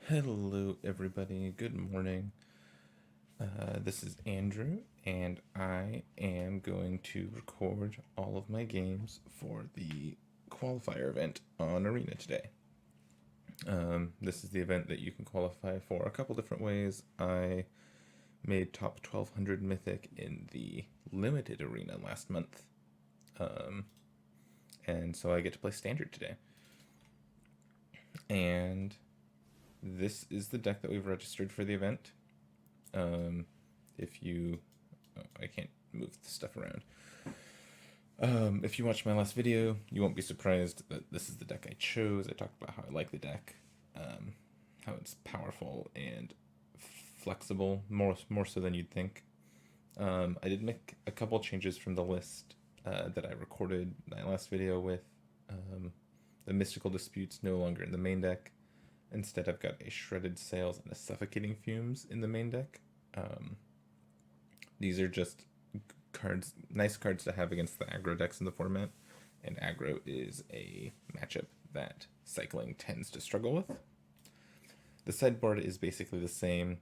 Hello, everybody. Good morning. This is Andrew, and I am going to record all of my games for the qualifier event on Arena today. This is the event that you can qualify for a couple different ways. I made top 1200 Mythic in the limited arena last month, and so I get to play Standard today. And this is the deck that we've registered for the event. If you, I can't move the stuff around. If you watched my last video, you won't be surprised that this is the deck I chose. I talked about how I like the deck, how it's powerful and flexible, more so than you'd think. I did make a couple changes from the list that I recorded my last video with. The Mystical Disputes no longer in the main deck. Instead, I've got a Shredded Sails and a Suffocating Fumes in the main deck. These are just cards, nice cards to have against the aggro decks in the format, and aggro is a matchup that cycling tends to struggle with. The sideboard is basically the same.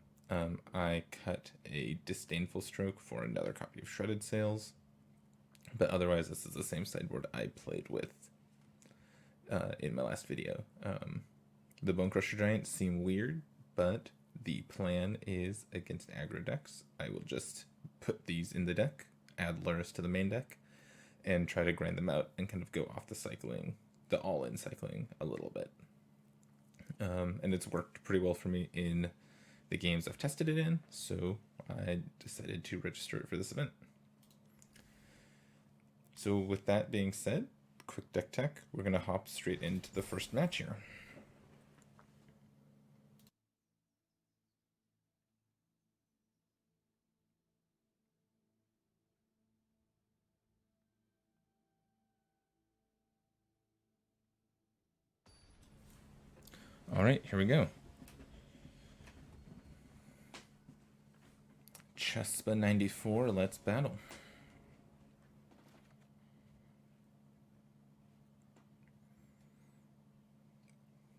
I cut a Disdainful Stroke for another copy of Shredded Sails, but otherwise this is the same sideboard I played with in my last video. The Bone Crusher Giants seem weird, but the plan is against aggro decks. I will just put these in the deck, add Lurrus to the main deck, and try to grind them out and kind of go off the cycling, the all-in cycling a little bit. And it's worked pretty well for me in the games I've tested it in, so I decided to register it for this event. So with that being said, quick deck tech, we're going to hop straight into the first match here. Alright, here we go. Chespa 94, let's battle.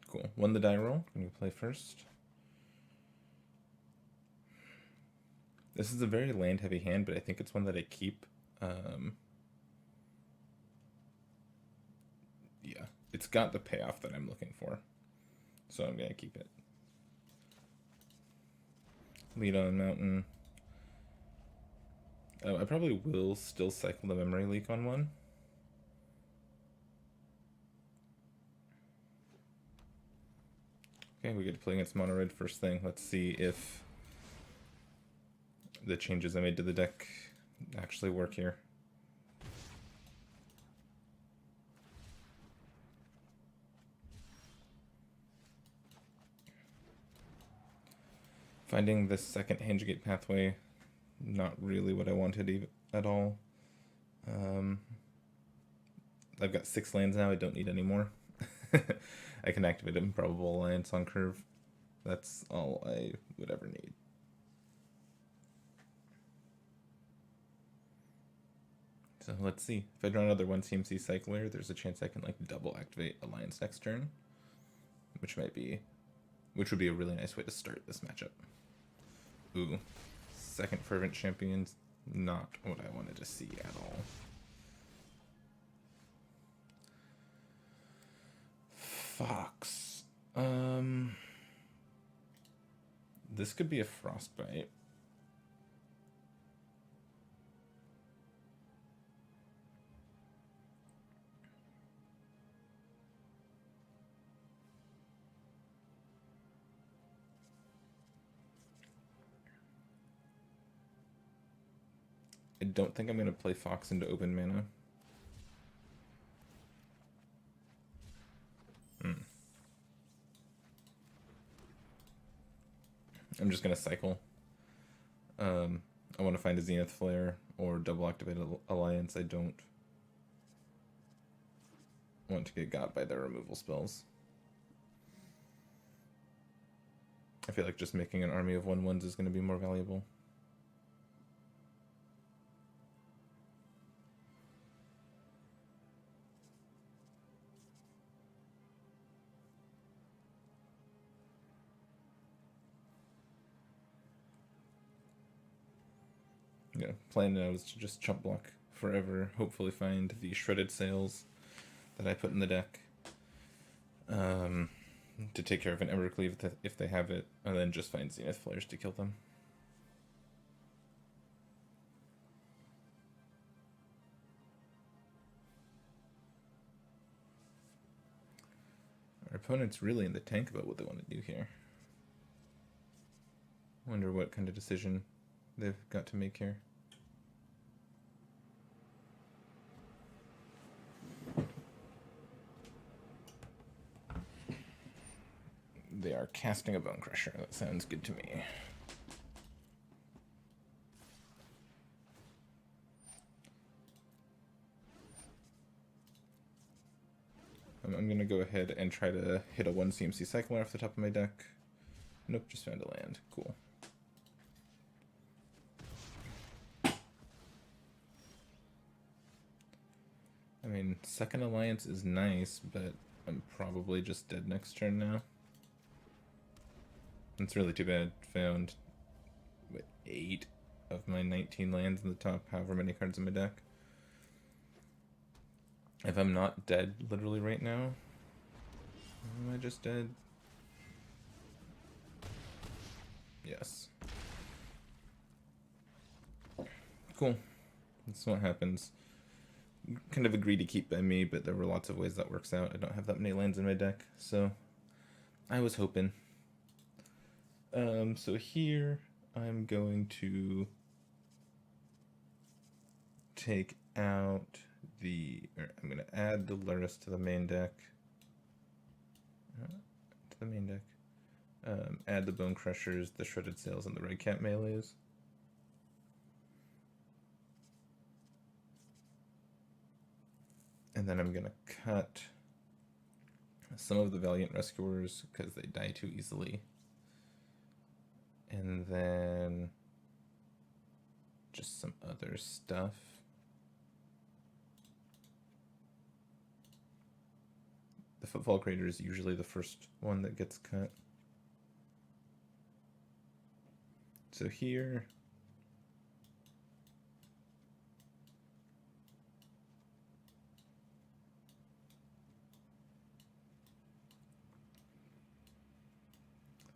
Cool. Won the die roll. I'm going to play first. This is a very land-heavy hand, but I think it's one that I keep. Yeah, it's got the payoff that I'm looking for, so I'm going to keep it. Lead on Mountain. I probably will still cycle the Memory Leak on one. Okay, we get to play against Mono Red first thing. Let's see if the changes I made to the deck actually work here. Finding the second Handgate pathway, not really what I wanted at all. I've got 6 lands now, I don't need any more. I can activate Improbable Alliance on curve. That's all I would ever need. So let's see. If I draw another 1 CMC Cycler, there's a chance I can like double activate Alliance next turn, which would be a really nice way to start this matchup. Ooh, second Fervent Champion's not what I wanted to see at all. Fox. This could be a Frostbite. I don't think I'm going to play Fox into open mana. I'm just going to cycle. I want to find a Zenith Flare or double activate Alliance. I don't want to get got by their removal spells. I feel like just making an army of 1/1s is going to be more valuable. plan now is to just chump block forever, hopefully find the shredded sails that I put in the deck. To take care of an Evercleave if they have it, and then just find Zenith Flares to kill them. Our opponent's really in the tank about what they want to do here. Wonder what kind of decision they've got to make here. They are casting a Bone Crusher. That sounds good to me. I'm going to go ahead and try to hit a 1 CMC Cycler off the top of my deck. Nope, just found a land. Cool. I mean, Second Alliance is nice, but I'm probably just dead next turn now. It's really too bad. Found, what, 8 of my 19 lands in the top, however many cards in my deck. If I'm not dead literally right now, am I just dead? Yes. Cool. That's what happens. Kind of a greedy keep by me, but there were lots of ways that works out. I don't have that many lands in my deck, so I was hoping. So here I'm going to take out I'm going to add the Luris to the main deck. Add the Bone Crushers, the Shredded Sails, and the Red Cat melees. And then I'm going to cut some of the Valiant Rescuers because they die too easily. And then just some other stuff. The Footfall Crater is usually the first one that gets cut. So here,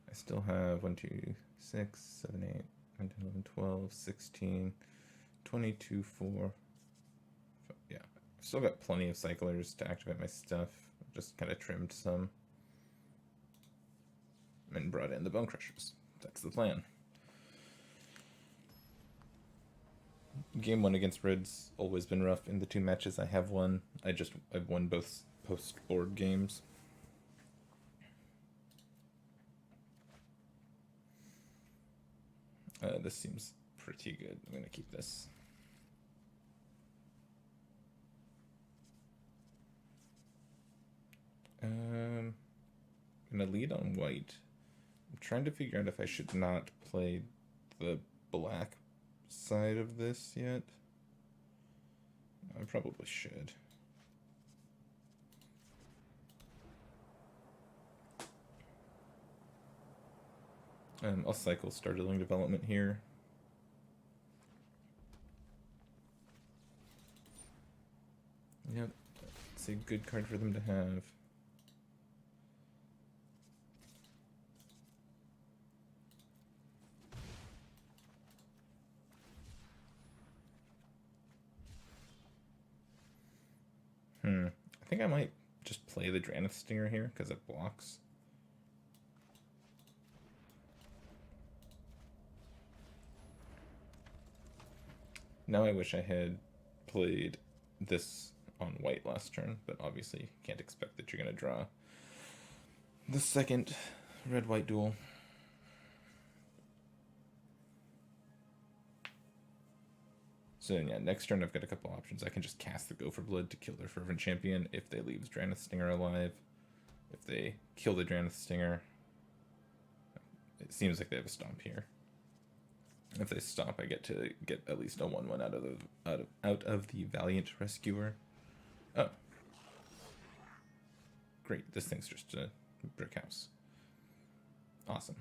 I still have 1, 2, 6, 7, 8, 9, 10, 11, 12, 16, 22, 4. Yeah, I've still got plenty of cyclers to activate my stuff. Just kind of trimmed some and brought in the Bone Crushers. That's the plan. Game 1 against Red's always been rough. In the 2 matches I have won, I've won both post-board games. This seems pretty good. I'm going to keep this. I'm going to lead on white. I'm trying to figure out if I should not play the black side of this yet. I probably should. I'll cycle Startling Development here. Yep, it's a good card for them to have. I think I might just play the Dranith Stinger here because it blocks. Now I wish I had played this on white last turn, but obviously you can't expect that you're going to draw the second red-white duel. So yeah, next turn I've got a couple options. I can just cast the Go for Blood to kill their Fervent Champion if they leave Dranith Stinger alive. If they kill the Dranith Stinger, it seems like they have a stomp here. If they stomp, I get to get at least a 1/1 out of the Valiant Rescuer. Oh, great! This thing's just a brick house. Awesome.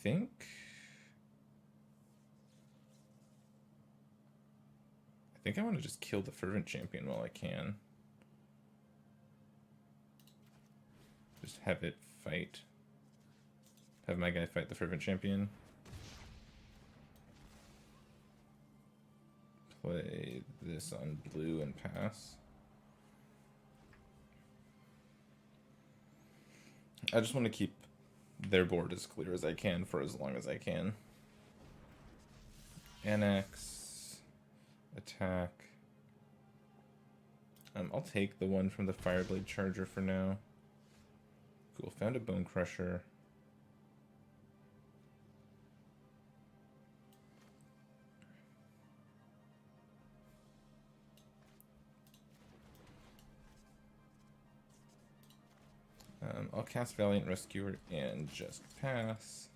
think I want to just kill the Fervent Champion while I can. Just have it fight. Have my guy fight the Fervent Champion. Play this on blue and pass. I just want to keep their board as clear as I can for as long as I can. Annex. Attack. I'll take the one from the Fireblade Charger for now. Cool, found a Bone Crusher. I'll cast Valiant Rescuer and just pass.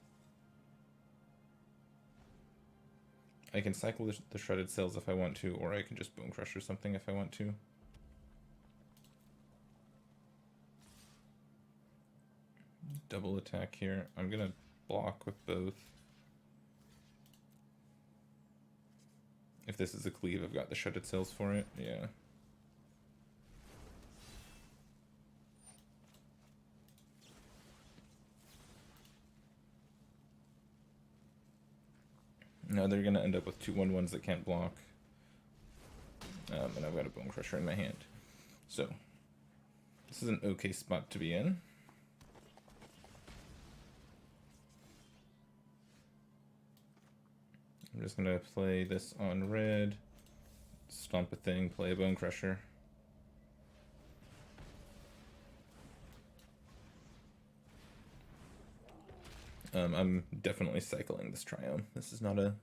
I can cycle the Shredded Sails if I want to, or I can just Bone Crusher something if I want to. Double attack here. I'm gonna block with both. If this is a cleave, I've got the Shredded Sails for it. Yeah. No, they're gonna end up with 2/1/1s that can't block. And I've got a Bone Crusher in my hand. So, this is an okay spot to be in. I'm just gonna play this on red, stomp a thing, play a Bone Crusher. I'm definitely cycling this Triome. This is not a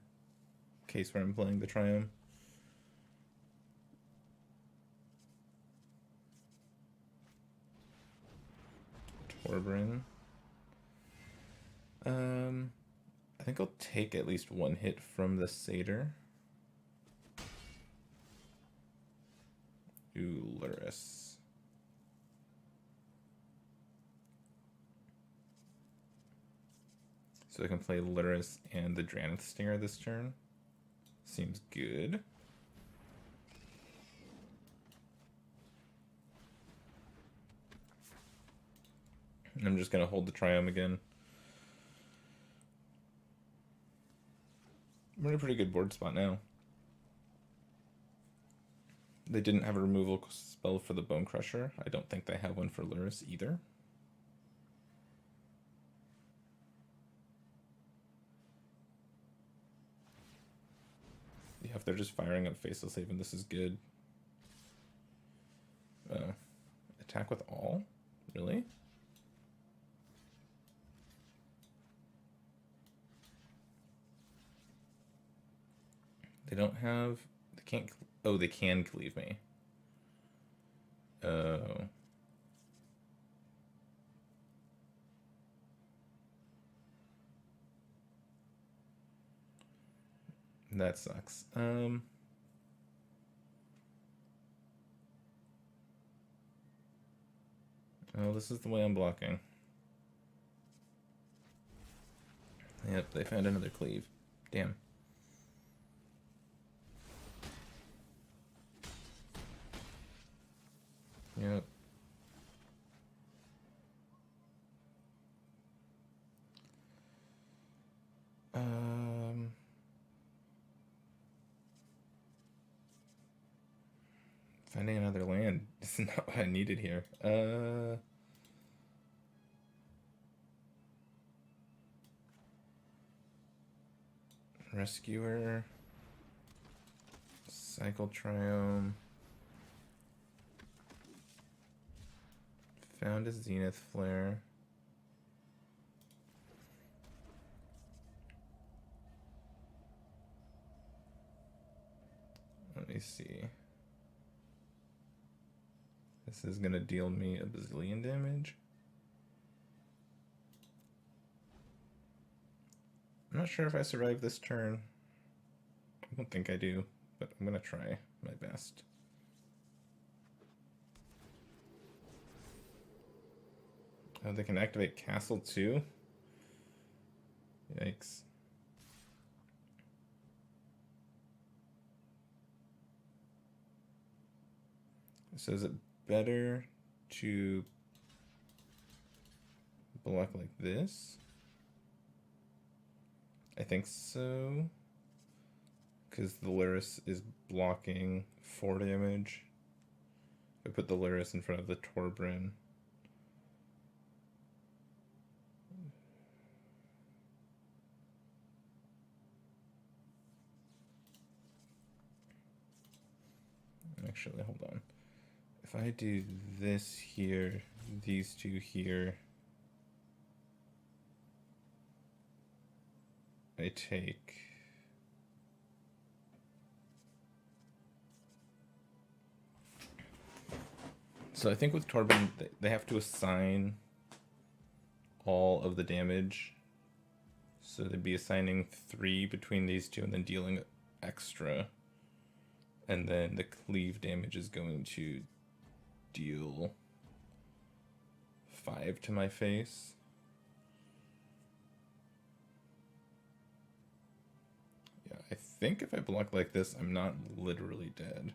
case where I'm playing the Triome. Torbrin. I think I'll take at least one hit from the Satyr. Ooh, Luris. So I can play Luris and the Drannith Stinger this turn. Seems good. I'm just going to hold the Triome again. We're in a pretty good board spot now. They didn't have a removal spell for the Bone Crusher. I don't think they have one for Luris either. Yeah, if they're just firing up Faceless Haven, this is good. Attack with all? Really? They don't have... They can't... Oh, they can cleave me. Oh. That sucks. Oh, this is the way I'm blocking. Yep, they found another cleave. Damn. Yep. Finding another land is not what I needed here. Rescuer. Cycle Triome. Found a Zenith Flare. Let me see. This is gonna deal me a bazillion damage. I'm not sure if I survive this turn. I don't think I do, but I'm gonna try my best. Oh, they can activate Castle too? Yikes. So is it better to block like this? I think so. Because the Lyris is blocking 4 damage. I put the Lyris in front of the Torbrin. Actually, hold on. If I do this here, these two here, I take... So I think with Torbin, they have to assign all of the damage. So they'd be assigning 3 between these two and then dealing extra. And then the cleave damage is going to deal 5 to my face. Yeah, I think if I block like this, I'm not literally dead.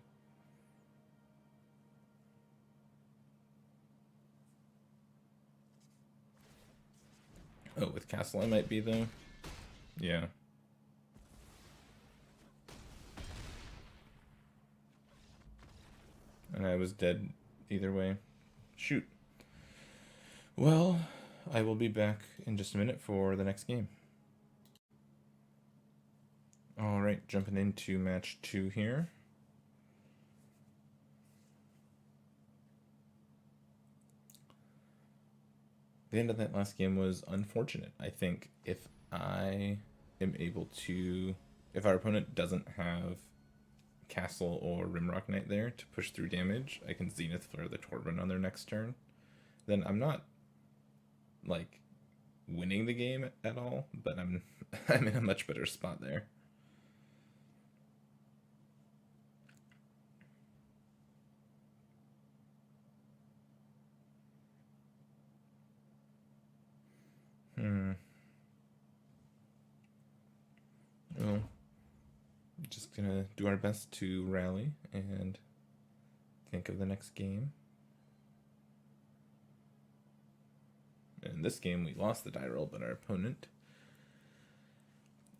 Oh, with Castle I might be, though. Yeah. And I was dead either way. Shoot. Well, I will be back in just a minute for the next game. Alright, jumping into match 2 here. The end of that last game was unfortunate. I think if I am able to... If our opponent doesn't have Castle or Rimrock Knight there to push through damage, I can Zenith Flare the Torbin on their next turn. Then I'm not, like, winning the game at all, but I'm in a much better spot there. Well, just gonna do our best to rally and think of the next game. In this game, we lost the die roll, but our opponent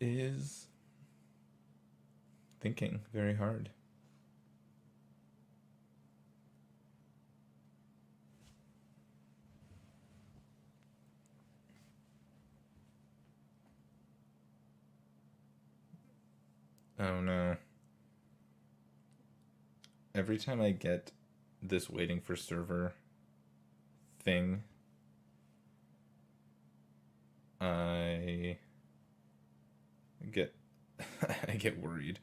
is thinking very hard. Oh no. Every time I get this waiting for server thing, I get I get worried.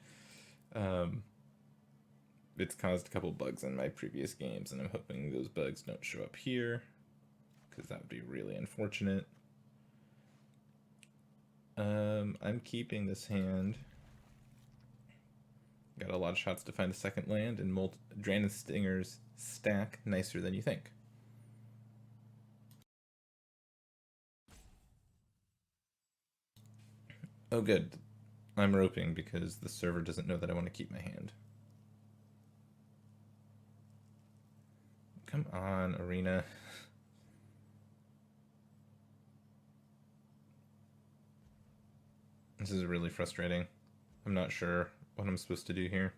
It's caused a couple bugs in my previous games, and I'm hoping those bugs don't show up here, because that would be really unfortunate. I'm keeping this hand. Got a lot of shots to find a second land, and Drain Stingers stack nicer than you think. Oh good, I'm roping because the server doesn't know that I want to keep my hand. Come on, Arena. This is really frustrating. I'm not sure what I'm supposed to do here.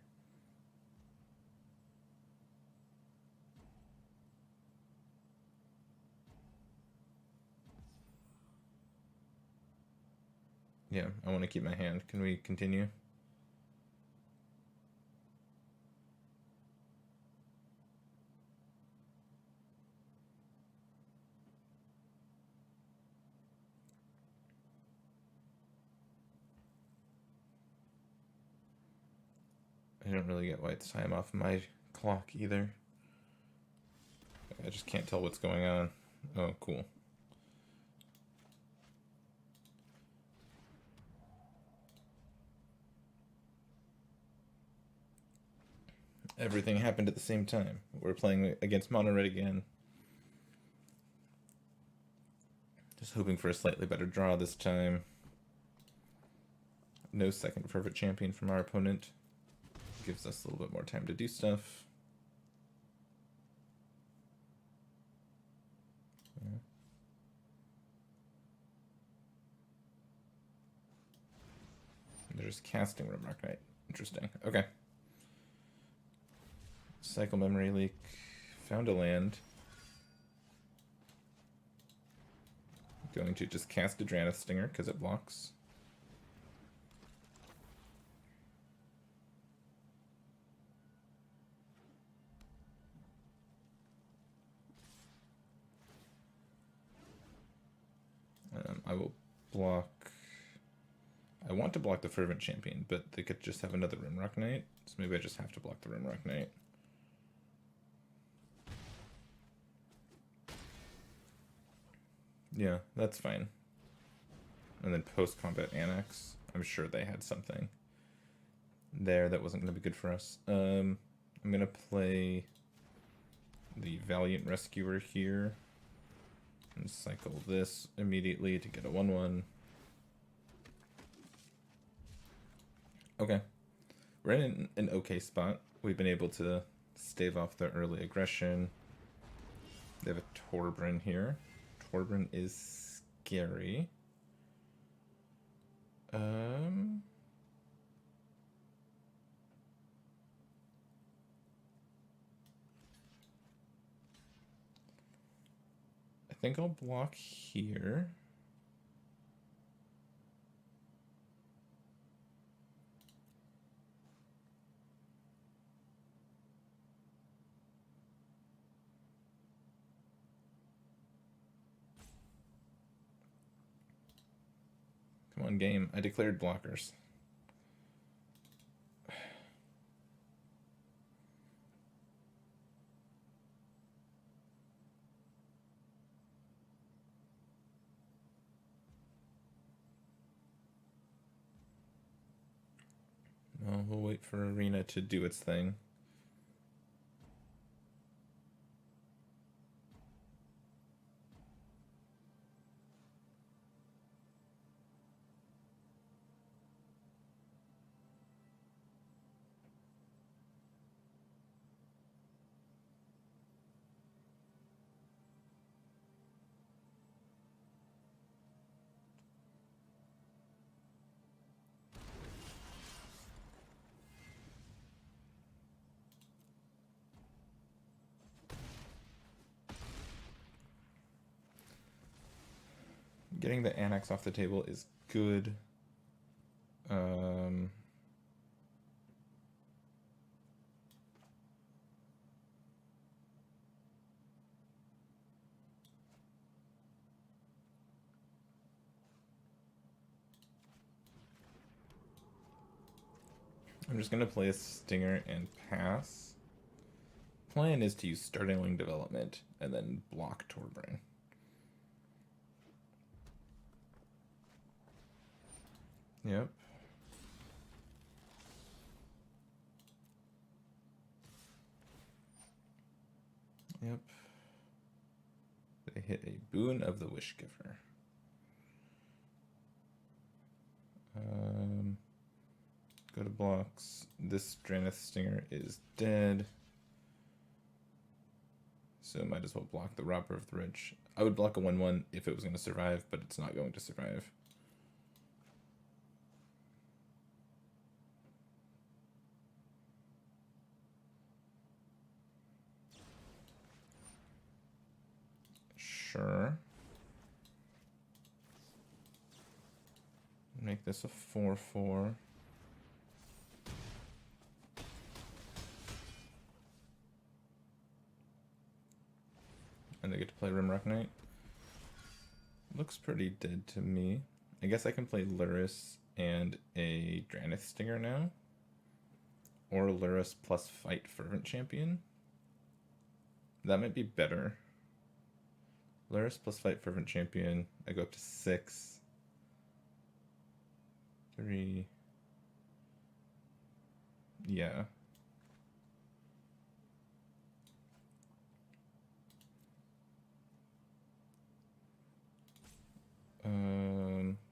Yeah, I want to keep my hand. Can we continue? I don't really get why it's time off my clock either. I just can't tell what's going on. Oh, cool. Everything happened at the same time. We're playing against Mono Red again. Just hoping for a slightly better draw this time. No second Fervent Champion from our opponent. Gives us a little bit more time to do stuff. Yeah. They're just casting Rimrock Knight. Interesting. Okay. Cycle Memory Leak. Found a land. Going to just cast a Adraneth Stinger because it blocks. I will block. I want to block the Fervent Champion, but they could just have another Rimrock Knight, so maybe I just have to block the Rimrock Knight. Yeah, that's fine. And then post-combat Annex. I'm sure they had something there that wasn't going to be good for us. I'm going to play the Valiant Rescuer here. And cycle this immediately to get a 1/1. Okay. We're in an okay spot. We've been able to stave off the early aggression. They have a Torbran here. Torbran is scary. I think I'll block here. Come on, game. I declared blockers. Well, we'll wait for Arena to do its thing. Getting the Annex off the table is good. I'm just going to play a Stinger and pass. Plan is to use Startling Development and then block Torbran. Yep. Yep. They hit a Boon of the Wishgiver. Go to blocks. This Adraneth Stinger is dead. So might as well block the Robber of the Rich. I would block a 1/1 if it was going to survive, but it's not going to survive. Sure. Make this a 4/4. And they get to play Rimrock Knight. Looks pretty dead to me. I guess I can play Luris and a Adraneth Stinger now. Or Luris plus Fight Fervent Champion. That might be better. Luris plus Fight Fervent Champion. I go up to 6. 3. Yeah.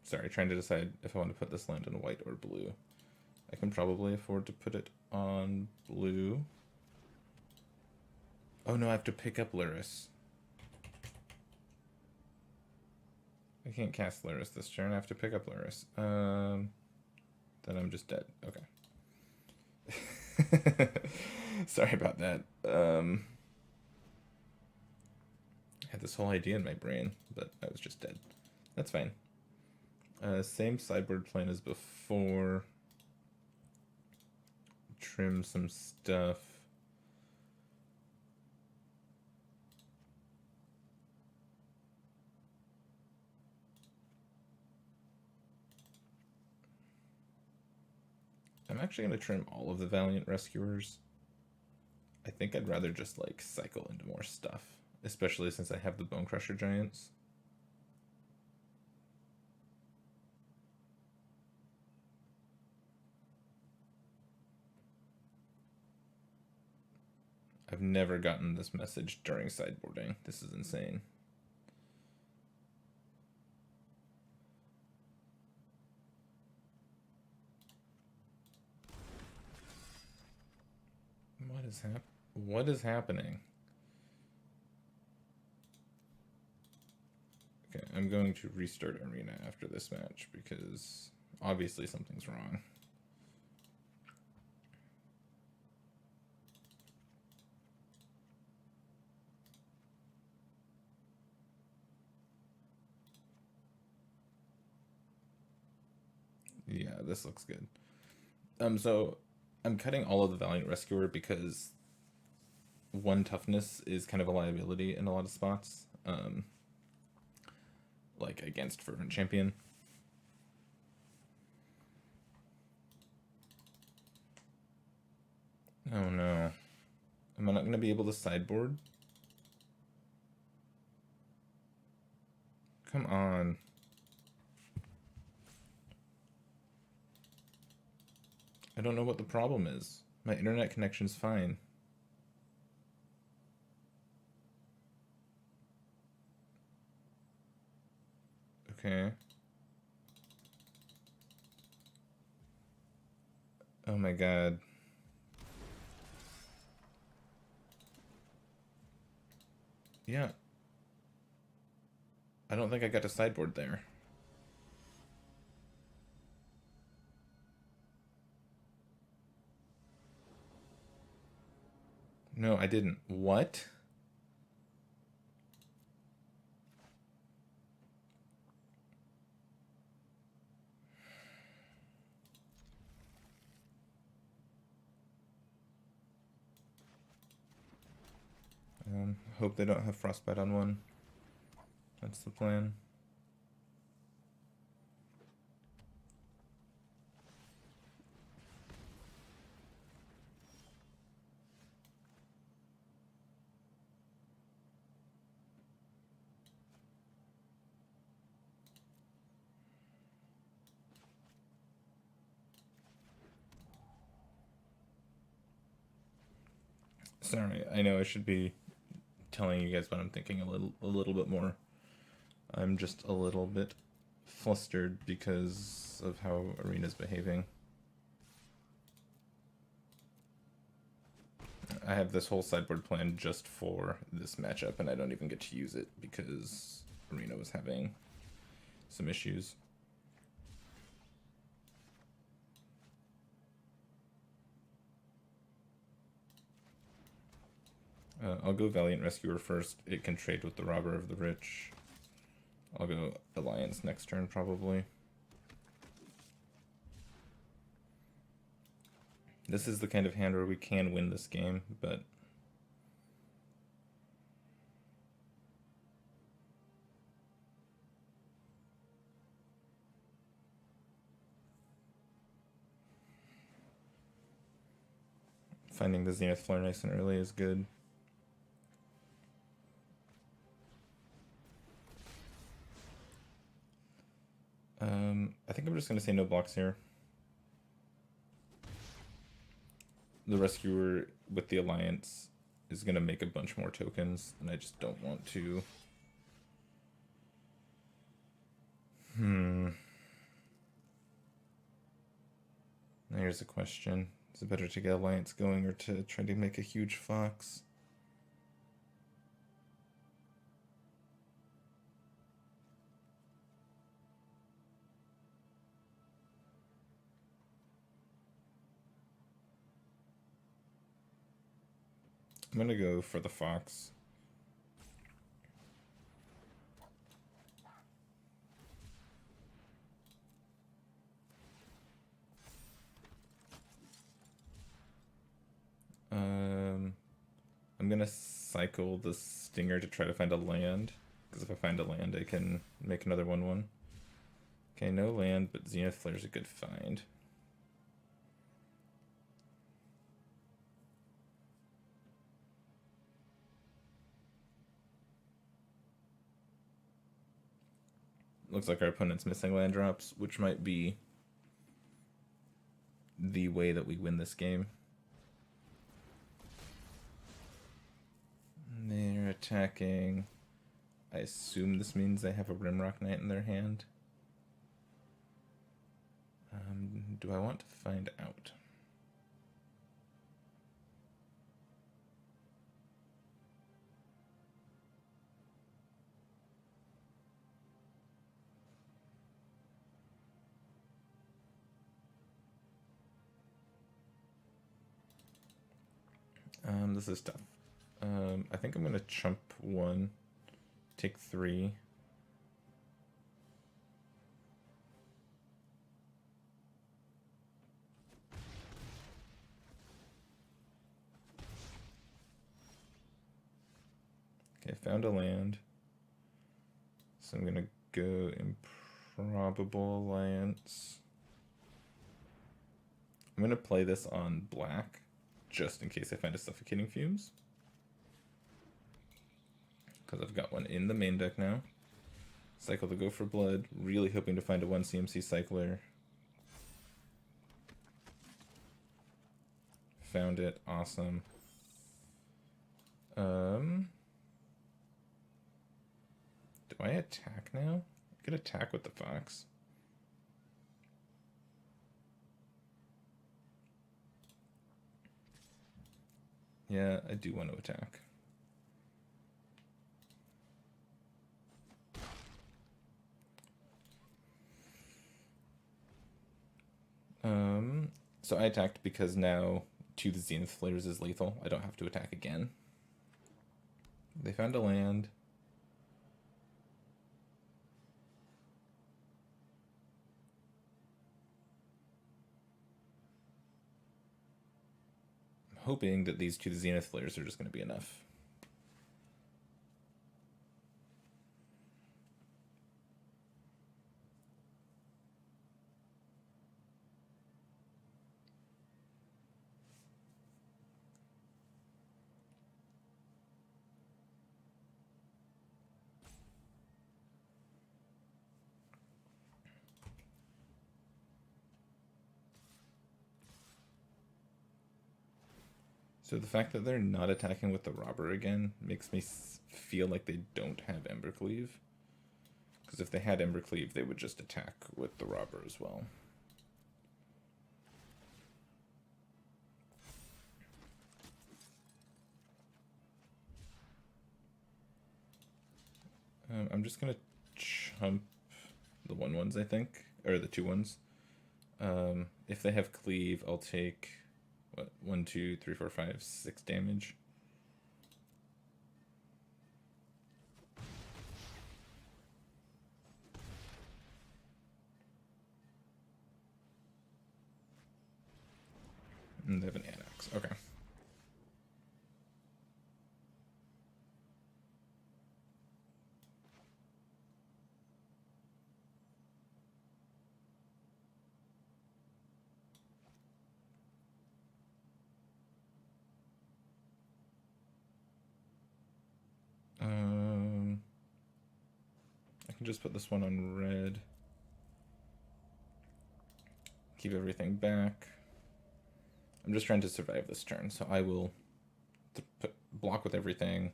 Sorry, trying to decide if I want to put this land in white or blue. I can probably afford to put it on blue. Oh no, I have to pick up Lyris. I can't cast Lyris this turn. I have to pick up Lyris. Then I'm just dead. Okay. Sorry about that. I had this whole idea in my brain, but I was just dead. That's fine. Same sideboard plan as before. Trim some stuff. I'm actually going to trim all of the Valiant Rescuers. I think I'd rather just like cycle into more stuff, especially since I have the Bone Crusher Giants. I've never gotten this message during sideboarding. This is insane. What is happening? Okay, I'm going to restart Arena after this match because obviously something's wrong. Yeah, this looks good. So I'm cutting all of the Valiant Rescuer because 1 toughness is kind of a liability in a lot of spots. Like against Fervent Champion. Oh no. Am I not going to be able to sideboard? Come on. I don't know what the problem is. My internet connection's fine. Okay. Oh my god. Yeah. I don't think I got a sideboard there. No, I didn't. What? Hope they don't have Frostbite on 1. That's the plan. Sorry, I know I should be telling you guys what I'm thinking a little bit more. I'm just a little bit flustered because of how Arena's behaving. I have this whole sideboard plan just for this matchup, and I don't even get to use it because Arena was having some issues. I'll go Valiant Rescuer first. It can trade with the Robber of the Rich. I'll go Alliance next turn, probably. This is the kind of hand where we can win this game, but... finding the Zenith Flare nice and early is good. I think I'm just going to say no blocks here. The Rescuer with the Alliance is going to make a bunch more tokens, and I just don't want to. Here's a question. Is it better to get Alliance going or to try to make a huge fox? I'm gonna go for the fox. I'm gonna cycle the stinger to try to find a land, because if I find a land I can make another 1/1. Okay, no land, but Zenith Flare's a good find. Looks like our opponent's missing land drops, which might be the way that we win this game. They're attacking. I assume this means they have a Rimrock Knight in their hand. Do I want to find out? This is tough. I think I'm gonna chump 1, take 3. Okay, found a land. So I'm gonna go Improbable Alliance. I'm gonna play this on black, just in case I find a Suffocating Fumes. Because I've got one in the main deck now. Cycle the Go for Blood, really hoping to find a 1 CMC Cycler. Found it, awesome. Do I attack now? I could attack with the fox. Yeah, I do want to attack. So I attacked because now 2 the Zenith Flares is lethal. I don't have to attack again. They found a land. I'm hoping that these 2 the Zenith Flares are just going to be enough. So the fact that they're not attacking with the Robber again makes me feel like they don't have Embercleave. Because if they had Embercleave, they would just attack with the Robber as well. I'm just going to chump the 1/1s, I think. Or the 2/1s. If they have Cleave, I'll take... What? 1, 2, 3, 4, 5, 6 damage. And they have an Annex. Okay. I can just put this one on red. Keep everything back. I'm just trying to survive this turn, so I will block with everything.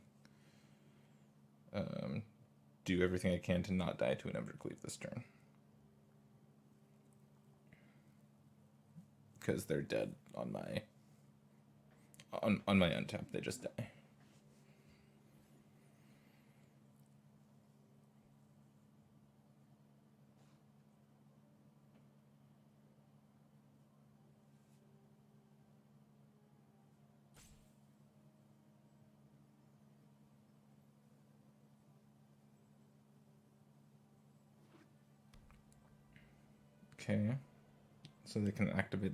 Do everything I can to not die to an Evercleave this turn. because they're dead on my on my untap. They just die. Okay, so they can activate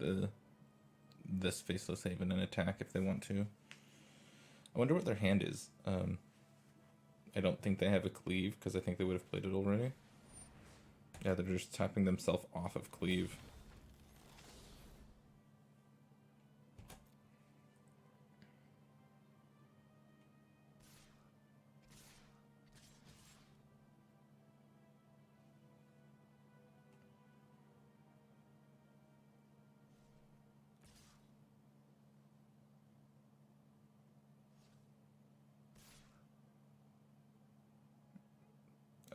this Faceless Haven and attack if they want to. I wonder what their hand is. I don't think they have a cleave, because I think they would have played it already. Yeah, they're just tapping themselves off of cleave.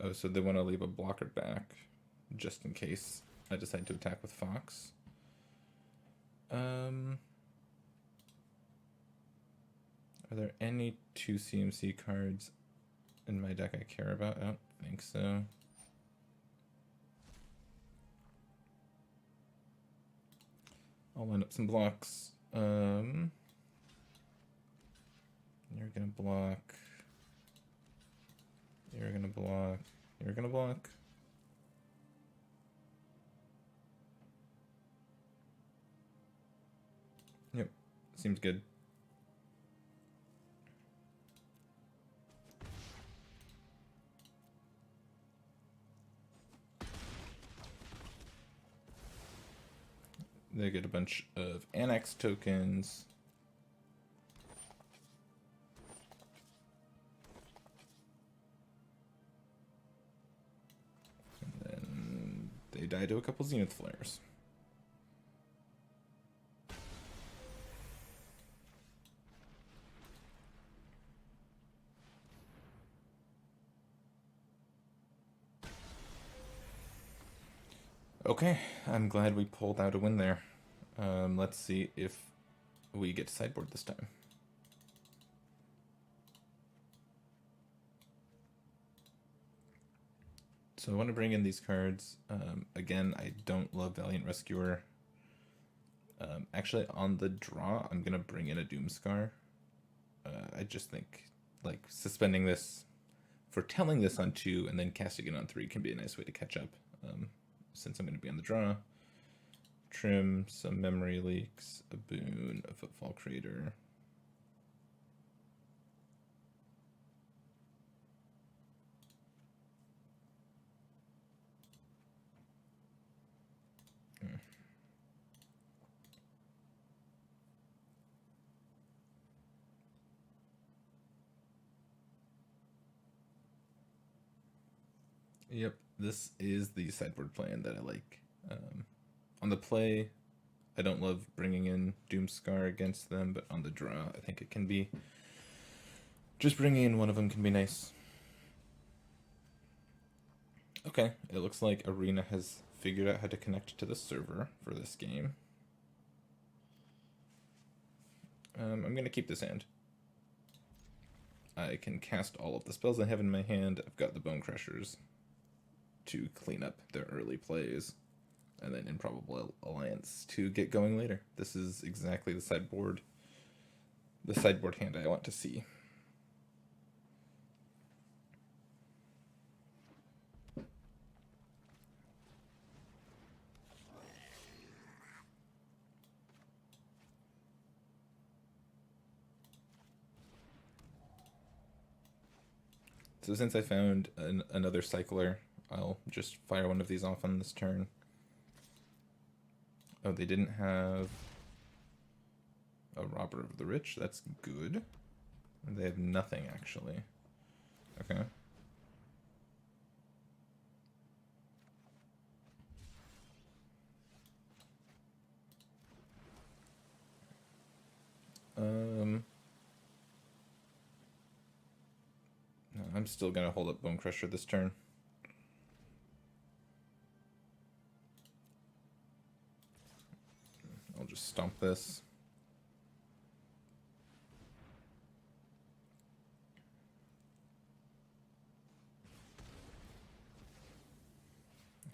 Oh, so they want to leave a blocker back, just in case I decide to attack with Fox. Are there any 2 CMC cards in my deck I care about? I don't think so. I'll line up some blocks. You're gonna block. You're gonna block. You're gonna block. Yep, seems good. They get a bunch of Annex tokens. And then they die to a couple Zenith Flares. Okay, I'm glad we pulled out a win there. Let's see if we get to sideboard this time. So I want to bring in these cards. Again, I don't love Valiant Rescuer. Actually, on the draw, I'm going to bring in a Doomscar. I just think, like, suspending this, foretelling this on 2 and then casting it on 3 can be a nice way to catch up. Since I'm going to be on the draw. Trim, some Memory Leaks, a Boon, a Footfall Crater. Yep, this is the sideboard plan that I like. On the play, I don't love bringing in Doomscar against them, but on the draw, I think it can be. Just bringing in one of them can be nice. Okay, it looks like Arena has figured out how to connect to the server for this game. I'm going to keep this hand. I can cast all of the spells I have in my hand. I've got the Bone Crushers to clean up their early plays, and then Improbable Alliance to get going later. This is exactly the sideboard hand I want to see. So since I found another Cycler, I'll just fire one of these off on this turn. Oh, they didn't have a Robber of the Rich. That's good. They have nothing, actually. Okay. No, I'm still gonna hold up Bone Crusher this turn. I'll just stomp this.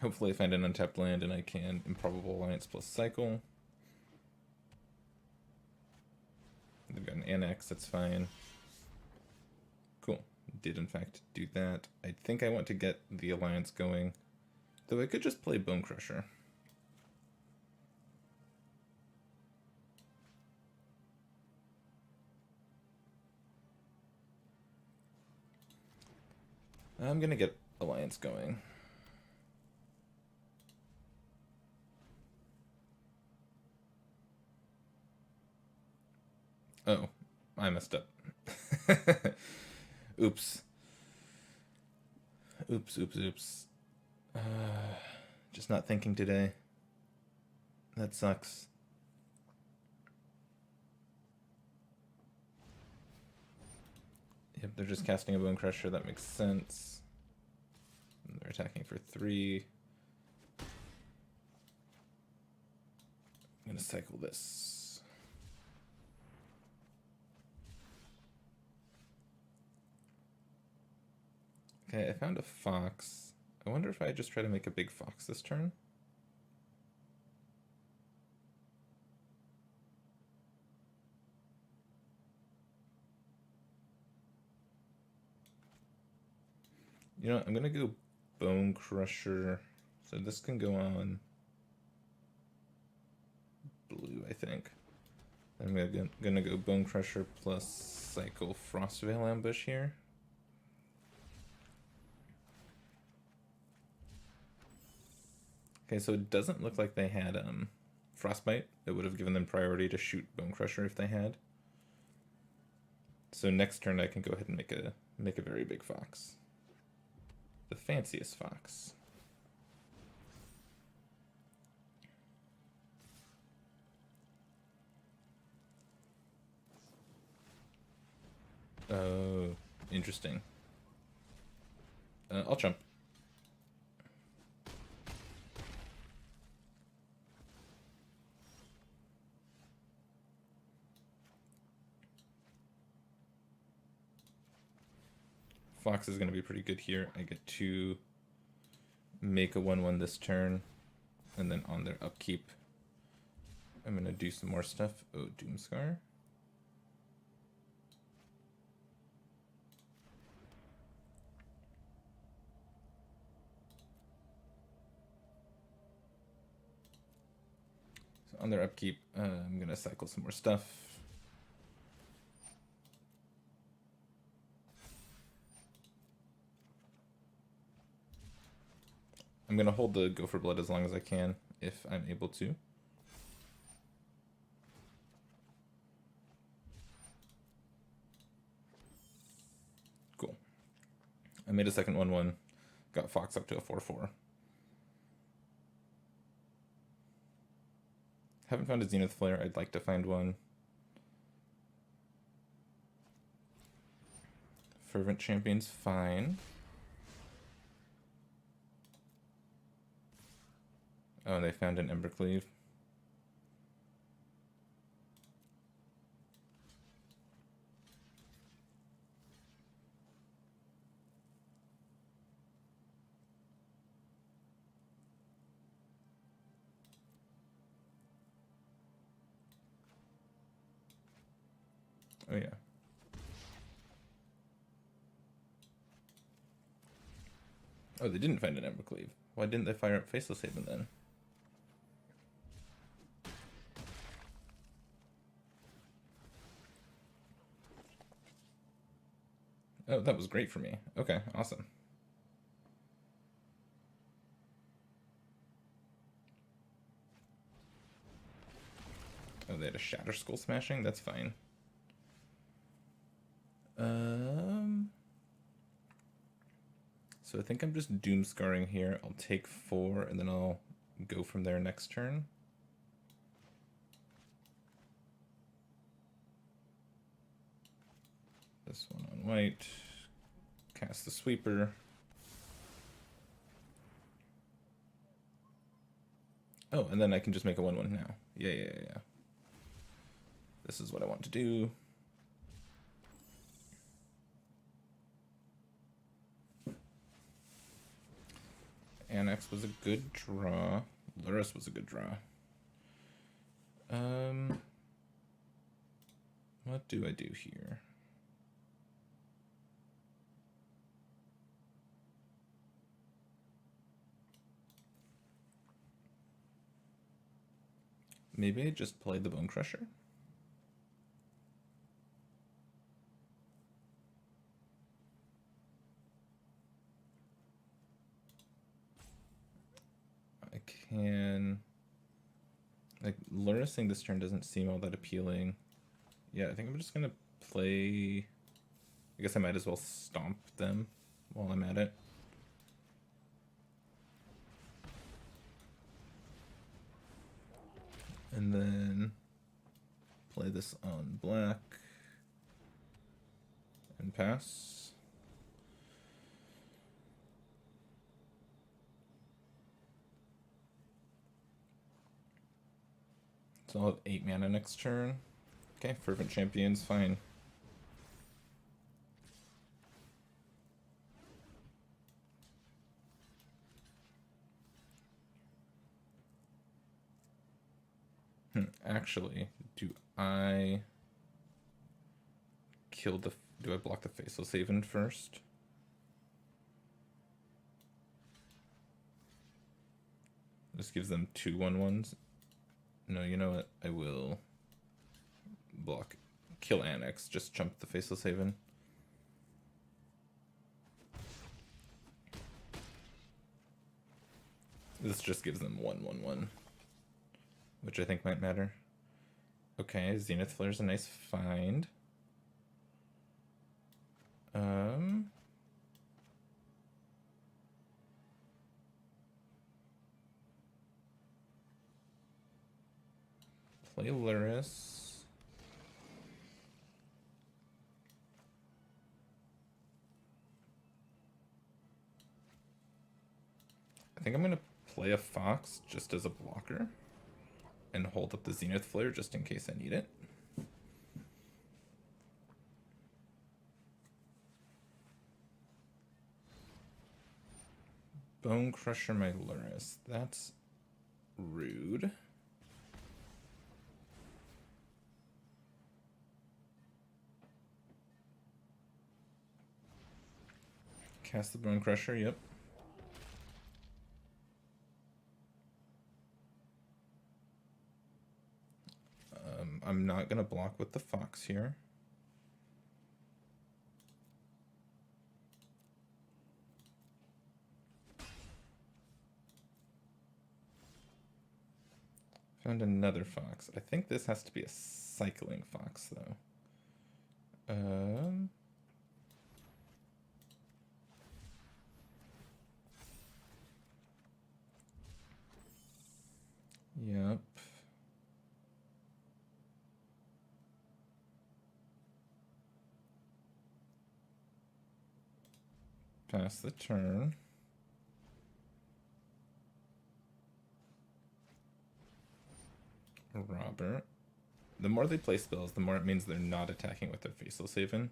Hopefully I find an untapped land and I can Improbable Alliance plus cycle. They've got an Annex, that's fine. Cool. Did in fact do that. I think I want to get the Alliance going. Though I could just play Bone Crusher. I'm gonna get Alliance going. Oh, I messed up. Oops. Oops. Just not thinking today. That sucks. Yep, they're just casting a Bone Crusher. That makes sense. And they're attacking for 3. I'm gonna cycle this. Okay, I found a fox. I wonder if I just try to make a big fox this turn. You know, I'm gonna go Bone Crusher. So this can go on blue, I think. I'm gonna go Bone Crusher plus cycle Frostveil Ambush here. Okay, so it doesn't look like they had Frostbite. It would have given them priority to shoot Bone Crusher if they had. So next turn I can go ahead and make a very big fox. The fanciest fox. Oh, interesting. I'll jump. Fox is going to be pretty good here. I get to make a 1/1 this turn, and then on their upkeep, I'm going to do some more stuff. Oh, Doomscar. So on their upkeep, I'm going to cycle some more stuff. I'm going to hold the Go for Blood as long as I can, if I'm able to. Cool. I made a second 1/1, got Fox up to a 4/4. Haven't found a Zenith Flare, I'd like to find one. Fervent Champion's fine. Oh, they found an Embercleave. Oh yeah. Oh, they didn't find an Embercleave. Why didn't they fire up Faceless Haven then? Oh, that was great for me. Okay, awesome. Oh, they had a Shatter Skull Smashing? That's fine. So I think I'm just Doomscarring here. I'll take 4, and then I'll go from there next turn. This one on white. Cast the Sweeper. Oh, and then I can just make a 1/1 now. Yeah. This is what I want to do. Annex was a good draw. Luris was a good draw. What do I do here? Maybe I just play the Bone Crusher? I can... Like, Lurising this turn doesn't seem all that appealing. Yeah, I think I'm just gonna play... I guess I might as well stomp them while I'm at it. And then play this on black and pass. So I'll have 8 mana next turn. Okay, Fervent Champion's fine. Actually, do I kill the... Do I block the Faceless Haven first? This gives them 2 1/1s. No, you know what? I will block. Kill Annex. Just jump the Faceless Haven. This just gives them 1/1/1, which I think might matter. Okay, Zenith Flare's a nice find. Play Luris. I think I'm gonna play a Fox just as a blocker and hold up the Zenith Flare just in case I need it. Bone Crusher my Luris. That's rude. Cast the Bone Crusher, yep. I'm not gonna block with the Fox here. Found another Fox. I think this has to be a cycling Fox, though. Yep. Pass the turn. Robert. The more they play spells, the more it means they're not attacking with their Faceless Haven.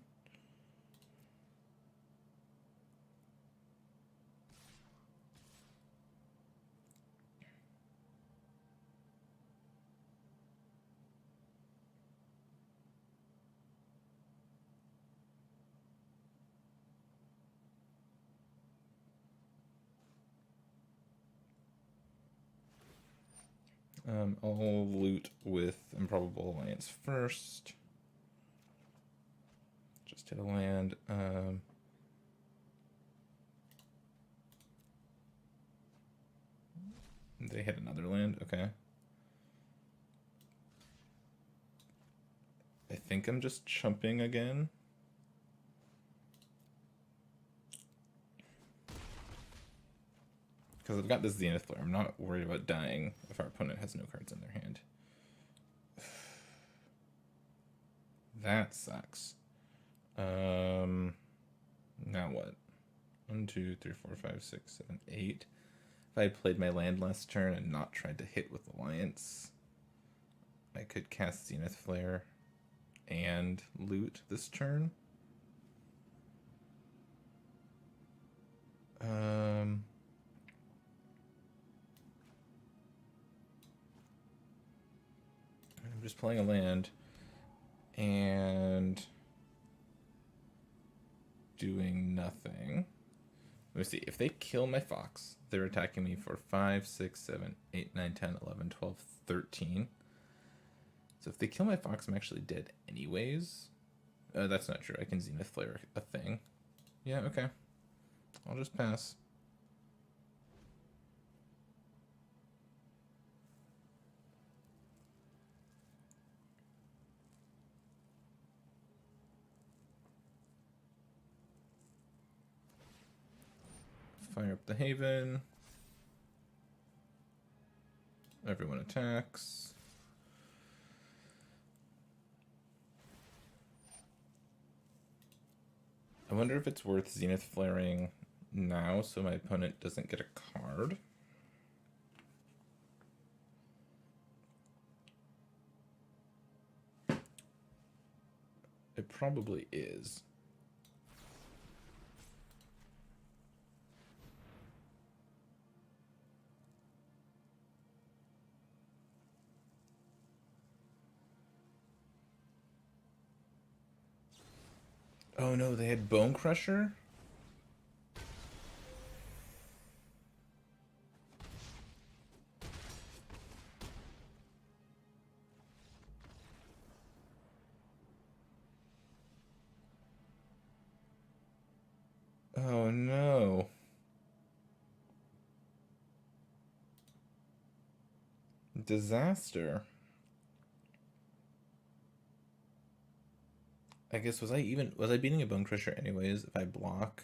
I'll loot with Improbable Alliance first. Just hit a land. They hit another land, okay. I think I'm just chumping again. Because I've got this Zenith Flare. I'm not worried about dying if our opponent has no cards in their hand. That sucks. Now what? 1, 2, 3, 4, 5, 6, 7, 8. If if I played my land last turn and not tried to hit with Alliance, I could cast Zenith Flare and loot this turn. I'm just playing a land and doing nothing. Let me see. If they kill my fox, they're attacking me for 5, 6, 7, 8, 9, 10, 11, 12, 13. So if they kill my fox, I'm actually dead anyways. That's not true. I can Zenith Flare a thing. Yeah, okay. I'll just pass. Fire up the Haven. Everyone attacks. I wonder if it's worth Zenith Flaring now so my opponent doesn't get a card. It probably is. Oh no, they had Bone Crusher? Oh no. Disaster. I guess was I beating a Bone Crusher anyways if I block?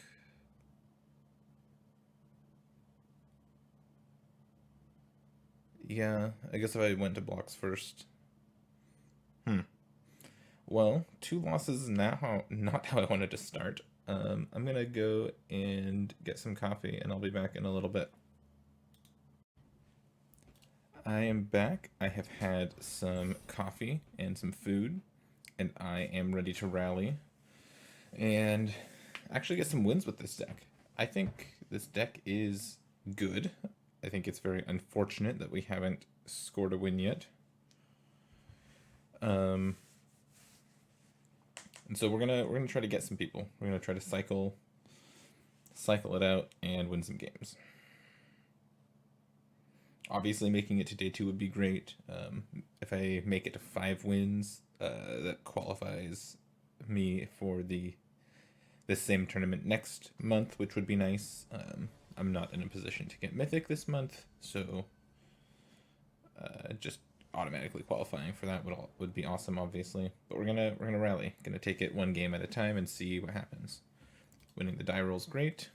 Yeah, I guess if I went to blocks first. Well, 2 losses is not how I wanted to start. I'm gonna go and get some coffee and I'll be back in a little bit. I am back. I have had some coffee and some food, and I am ready to rally and actually get some wins with this deck. I think this deck is good. I think it's very unfortunate that we haven't scored a win yet. And so we're gonna try to get some people. We're gonna try to cycle it out and win some games. Obviously, making it to day 2 would be great. If I make it to 5 wins, that qualifies me for the same tournament next month, which would be nice. I'm not in a position to get Mythic this month, so just automatically qualifying for that would be awesome, obviously. But we're gonna rally. Gonna take it one game at a time and see what happens. Winning the die roll's great,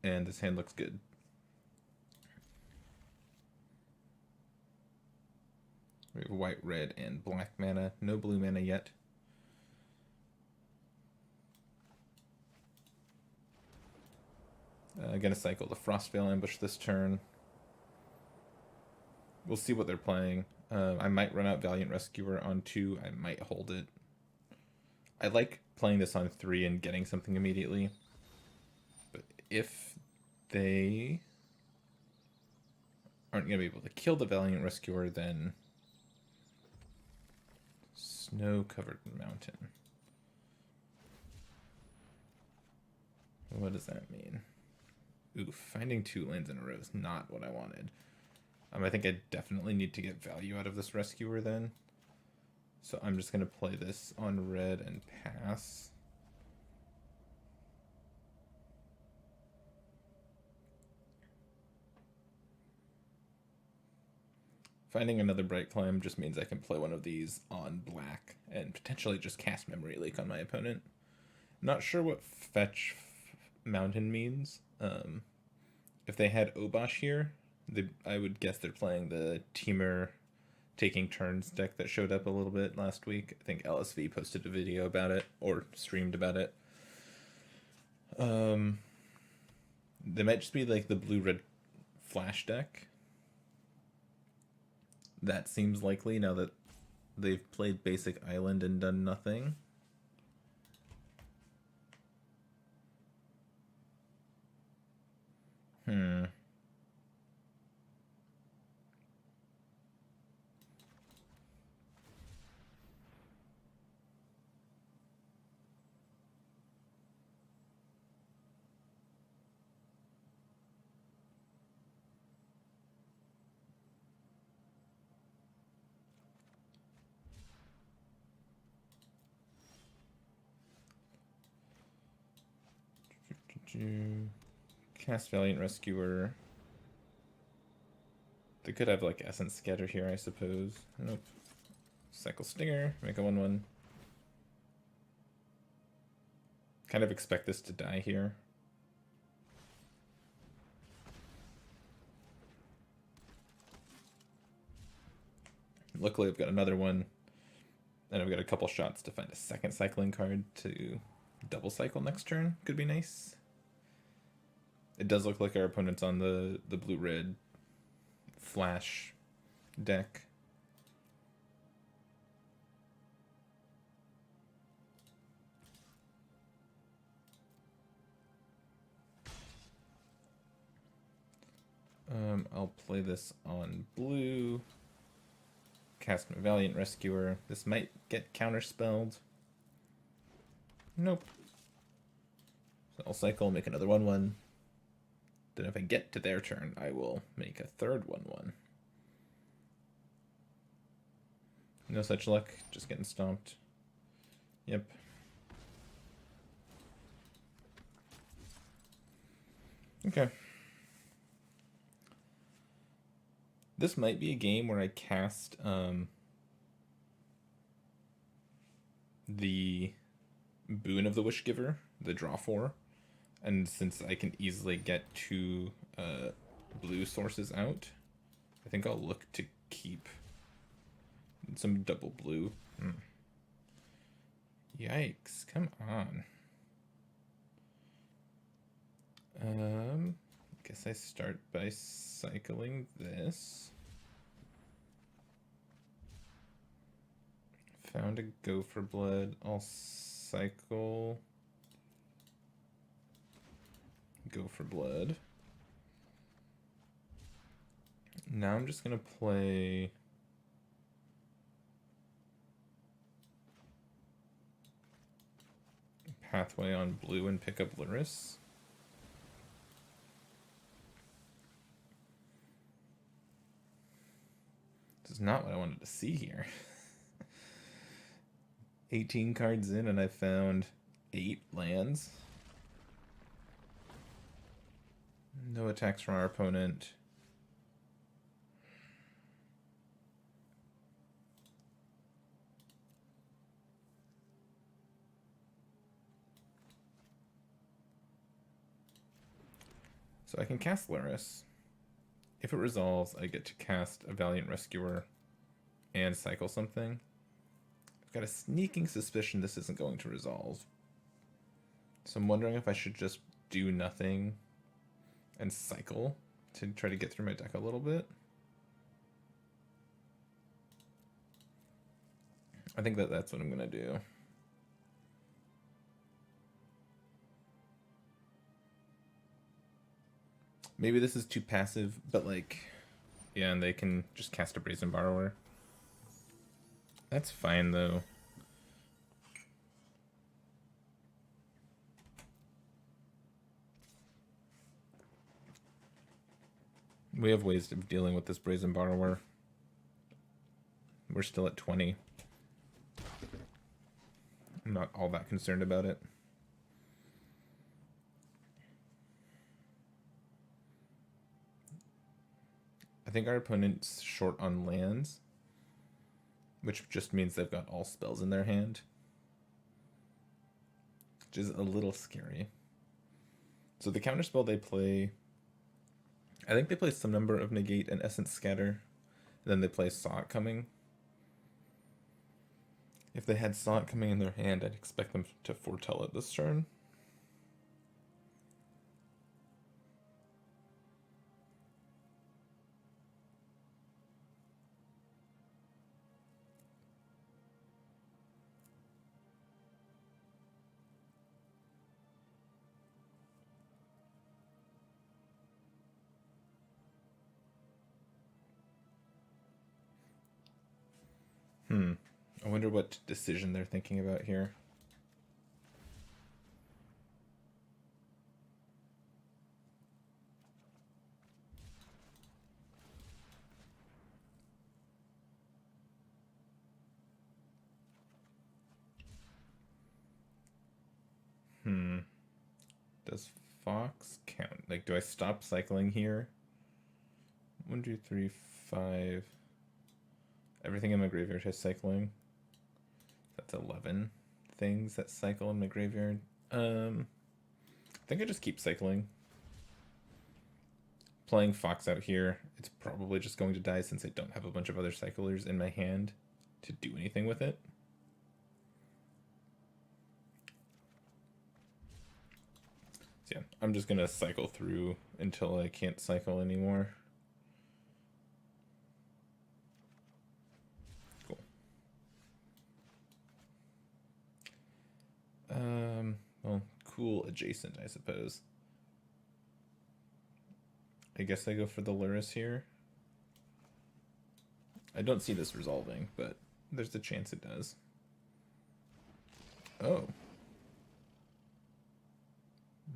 and this hand looks good. We have white, red, and black mana. No blue mana yet. Gonna cycle the Frostveil Ambush this turn. We'll see what they're playing. I might run out Valiant Rescuer on 2. I might hold it. I like playing this on 3 and getting something immediately. But if they aren't going to be able to kill the Valiant Rescuer, then Snow-Covered Mountain. What does that mean? Ooh, finding 2 lands in a row is not what I wanted. I think I definitely need to get value out of this Rescuer then. So I'm just going to play this on red and pass. Finding another Bright Climb just means I can play one of these on black and potentially just cast Memory Leak on my opponent. Not sure what Fetch Mountain means. If they had Obosh here, I would guess they're playing the Teamer Taking Turns deck that showed up a little bit last week. I think LSV posted a video about it, or streamed about it. They might just be like the blue-red flash deck. That seems likely now that they've played basic island and done nothing. Hmm. Cast Valiant Rescuer. They could have like Essence Scatter here, I suppose. Nope. Cycle Stinger, make a 1/1. Kind of expect this to die here. Luckily, I've got another one, and I've got a couple shots to find a second cycling card to double cycle next turn. Could be nice. It does look like our opponent's on the blue-red flash deck. I'll play this on blue. Cast my Valiant Rescuer. This might get counterspelled. Nope. So I'll cycle, make another 1/1. Then if I get to their turn, I will make a third 1/1. No such luck, just getting stomped. Yep. Okay. This might be a game where I cast the Boon of the Wishgiver, the draw 4, and since I can easily get 2 blue sources out, I think I'll look to keep some double blue. Yikes, come on. Guess I start by cycling this. Found a Go for Blood. I'll cycle Go for Blood. Now I'm just gonna play Pathway on blue and pick up Luris. This is not what I wanted to see here. 18 cards in and I found 8 lands. No attacks from our opponent. So I can cast Luris. If it resolves, I get to cast a Valiant Rescuer and cycle something. I've got a sneaking suspicion this isn't going to resolve. So I'm wondering if I should just do nothing and cycle to try to get through my deck a little bit. I think that's what I'm going to do. Maybe this is too passive, but like, yeah, and they can just cast a Brazen Borrower. That's fine, though. We have ways of dealing with this Brazen Borrower. We're still at 20. I'm not all that concerned about it. I think our opponent's short on lands, which just means they've got all spells in their hand, which is a little scary. So the counterspell they play, I think they play some number of Negate and Essence Scatter, and then they play Saw It Coming. If they had Saw It Coming in their hand, I'd expect them to foretell it this turn. I wonder what decision they're thinking about here. Does Fox count? Like, do I stop cycling here? 1, 2, 3, 5. Everything in my graveyard has cycling. That's 11 things that cycle in my graveyard. I think I just keep cycling. Playing Fox out here, it's probably just going to die since I don't have a bunch of other cyclers in my hand to do anything with it. So yeah, I'm just gonna cycle through until I can't cycle anymore. Cool. Well, cool adjacent, I suppose. I guess I go for the Luris here. I don't see this resolving, but there's a chance it does. Oh.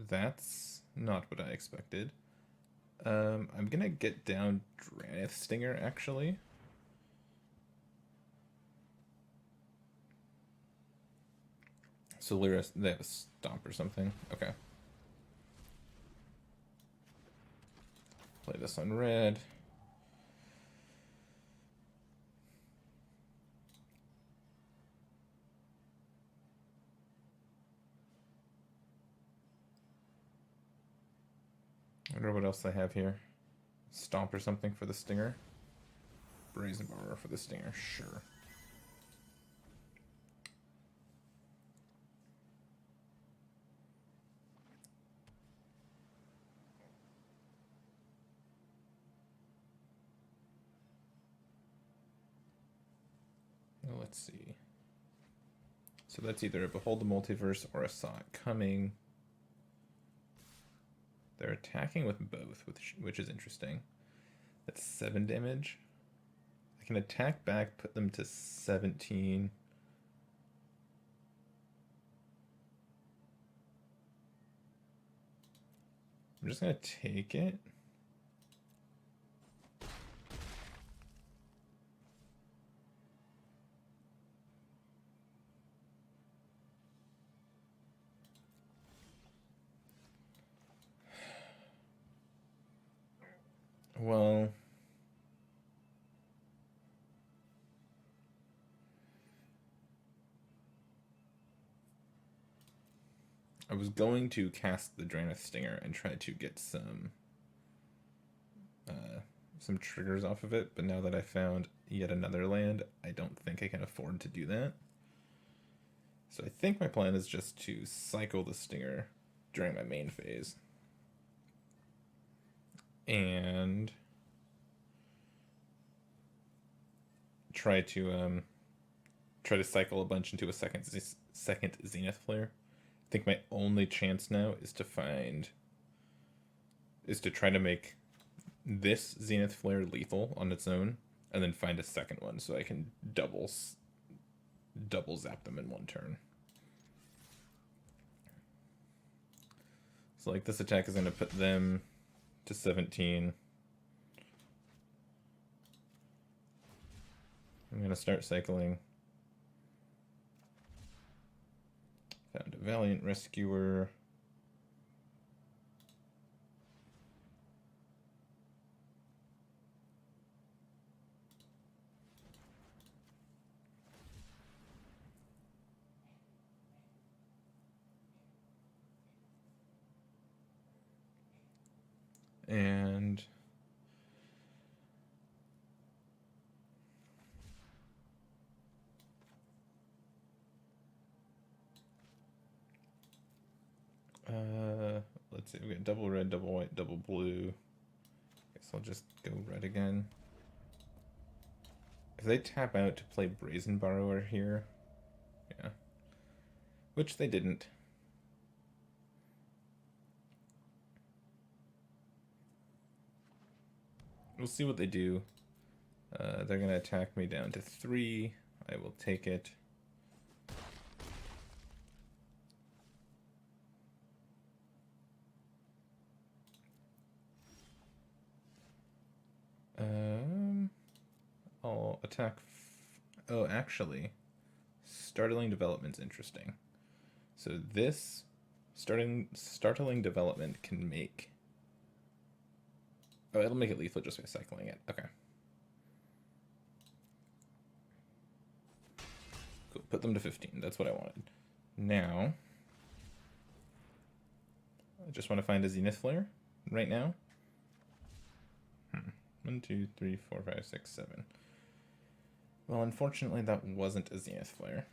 That's not what I expected. I'm gonna get down Dranith Stinger, actually. So Lyris, they have a stomp or something. Okay. Play this on red. I wonder what else I have here. Stomp or something for the Stinger. Brazen Borrower for the Stinger, sure. Well, let's see. So that's either a Behold the Multiverse or a Saw It Coming. They're attacking with both, which is interesting. That's 7 damage. I can attack back, put them to 17. I'm just gonna take it. Well, I was going to cast the Dranith Stinger and try to get some triggers off of it, but now that I found yet another land, I don't think I can afford to do that. So I think my plan is just to cycle the Stinger during my main phase. And try to cycle a bunch into a second Zenith Flare. I think my only chance now is to try to make this Zenith Flare lethal on its own, and then find a second one so I can double zap them in one turn. So like this attack is going to put them to 17. I'm going to start cycling. Found a Valiant Rescuer. And let's see, we got double red, double white, double blue. Guess I'll just go red again. If they tap out to play Brazen Borrower here, yeah, which they didn't. We'll see what they do. They're gonna attack me down to 3. I will take it. I'll attack. Oh, actually, startling development's interesting. So this startling development can make. Oh, it'll make it lethal just by cycling it. Okay. Cool. Put them to 15. That's what I wanted. Now, I just want to find a Zenith Flare right now. 1, 2, 3, 4, 5, 6, 7. Well, unfortunately, that wasn't a Zenith Flare.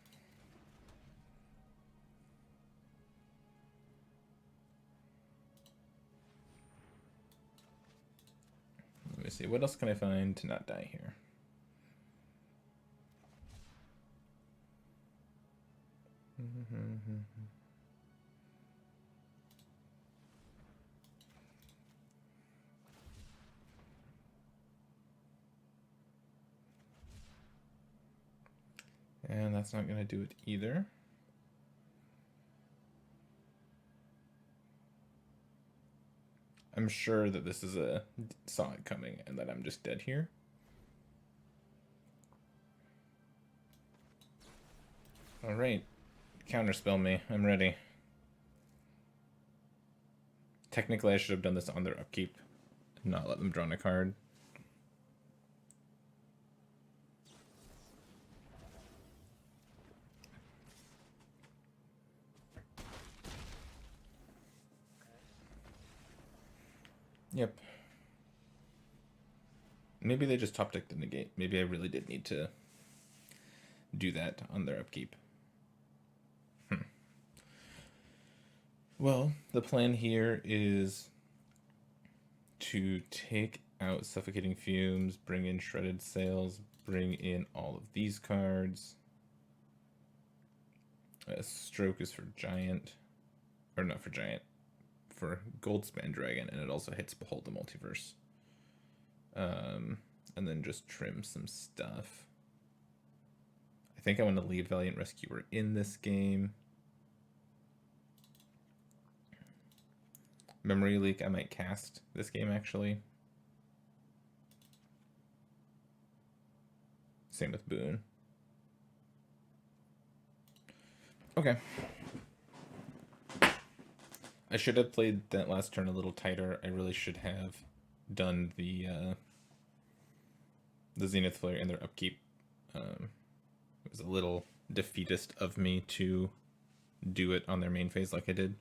Let me see. What else can I find to not die here? And that's not going to do it either. I'm sure that this is a saw it coming and that I'm just dead here. All right, counterspell me. I'm ready. Technically, I should have done this on their upkeep, not let them draw a card. Yep. Maybe they just top decked the negate. Maybe I really did need to do that on their upkeep. Well, the plan here is to take out Suffocating Fumes, bring in Shredded Sails, bring in all of these cards. Stroke is for Giant, or not for Giant, for Goldspan Dragon, and it also hits Behold the Multiverse. And then just trim some stuff. I think I want to leave Valiant Rescuer in this game. Memory Leak I might cast this game, actually. Same with Boon. Okay. I should have played that last turn a little tighter. I really should have done the Zenith Flare in their upkeep. It was a little defeatist of me to do it on their main phase like I did.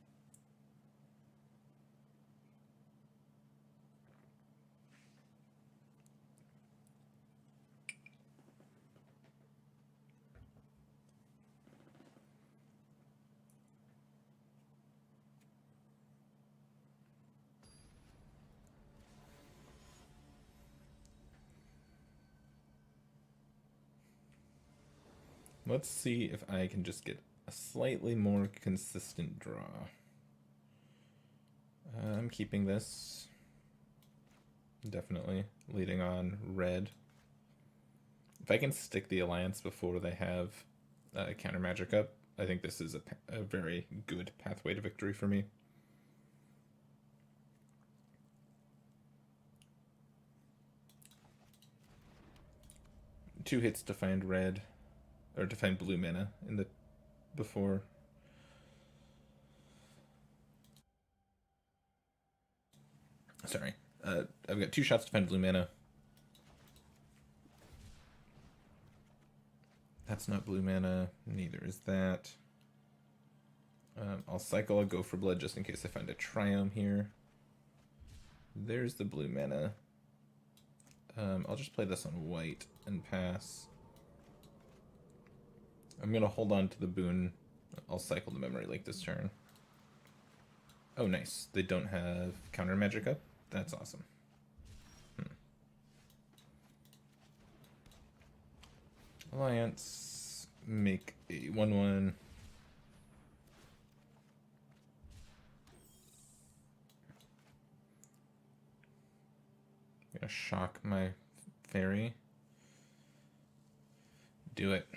Let's see if I can just get a slightly more consistent draw. I'm keeping this. Definitely leading on red. If I can stick the Alliance before they have counter magic up, I think this is a very good pathway to victory for me. Two hits to find red, or to find blue mana in the before. Sorry, I've got 2 shots to find blue mana. That's not blue mana, neither is that. I'll cycle a Go for Blood just in case I find a Triome here. There's the blue mana. I'll just play this on white and pass. I'm going to hold on to the Boon. I'll cycle the Memory Lake this turn. Oh, nice. They don't have counter magic up? That's awesome. Alliance, make a 1/1. Gonna shock my fairy. Do it.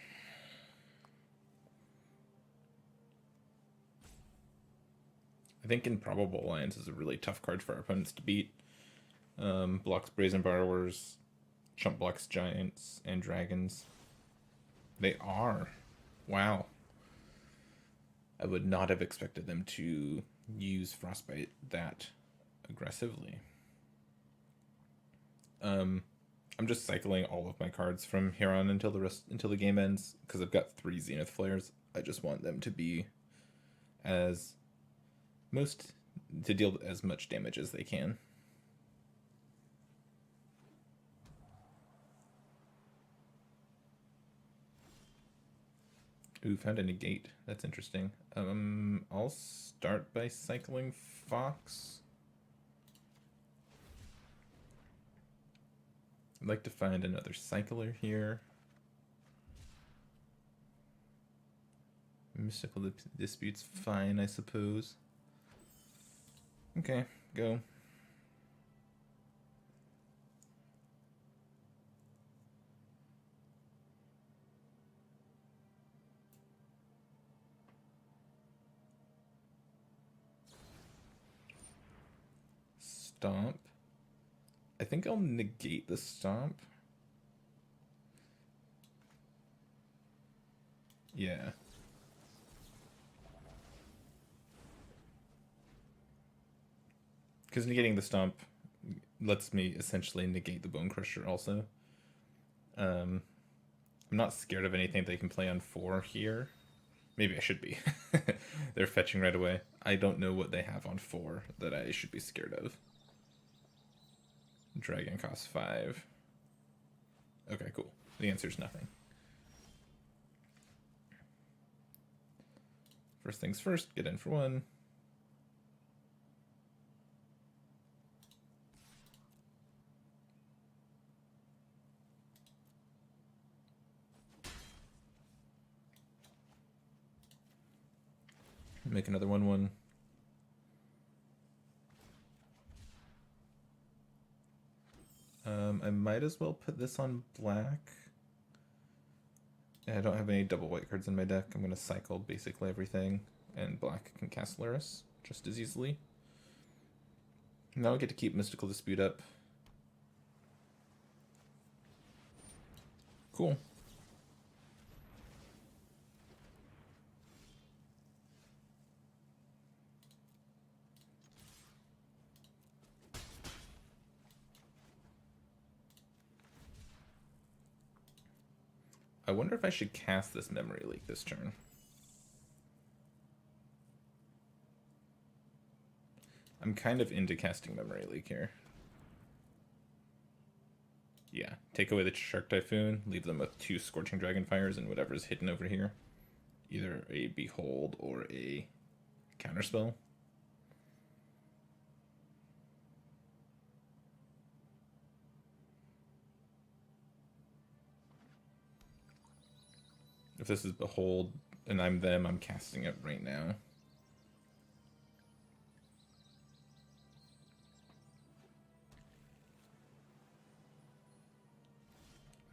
I think Improbable Alliance is a really tough card for our opponents to beat. Blocks Brazen Borrowers, chump blocks Giants and Dragons. They are. Wow. I would not have expected them to use Frostbite that aggressively. I'm just cycling all of my cards from here on until the game ends because I've got 3 Zenith Flares. I just want them to be to deal as much damage as they can. Ooh, found a negate. That's interesting. I'll start by cycling Fox. I'd like to find another cycler here. Mystical Dispute's fine, I suppose. Okay, go. Stomp. I think I'll negate the stomp. Yeah. Because negating the stomp lets me essentially negate the Bone Crusher also. I'm not scared of anything they can play on 4 here. Maybe I should be. They're fetching right away. I don't know what they have on 4 that I should be scared of. Dragon costs 5. Okay, cool. The answer is nothing. First things first, get in for 1. Make another 1/1. I might as well put this on black. I don't have any double white cards in my deck. I'm going to cycle basically everything, and black can cast Luris just as easily. Now I get to keep Mystical Dispute up. Cool. I wonder if I should cast this Memory Leak this turn. I'm kind of into casting Memory Leak here. Yeah, take away the Shark Typhoon, leave them with 2 Scorching Dragonfires and whatever's hidden over here. Either a Behold or a Counterspell. If this is Behold and I'm them, I'm casting it right now.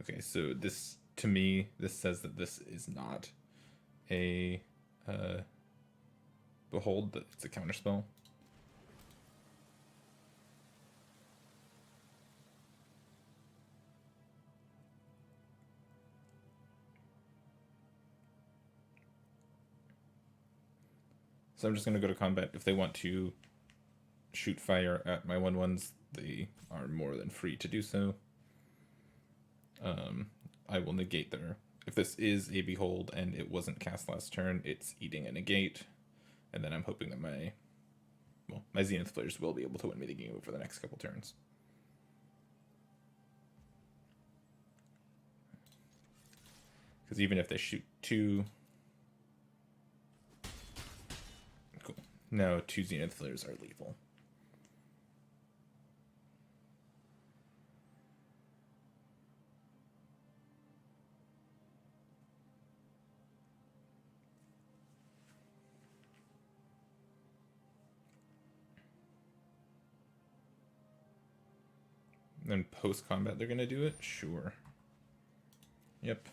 Okay, so this, to me, this says that this is not a Behold, that it's a Counterspell. So I'm just going to go to combat. If they want to shoot fire at my 1/1s, they are more than free to do so. I will negate their... If this is a Behold and it wasn't cast last turn, it's eating a negate. And then I'm hoping that my Zenith players will be able to win me the game over the next couple turns. Because even if they shoot 2... Cool. No, 2 Zenith players are lethal. Then post-combat they're going to do it? Sure. Yep.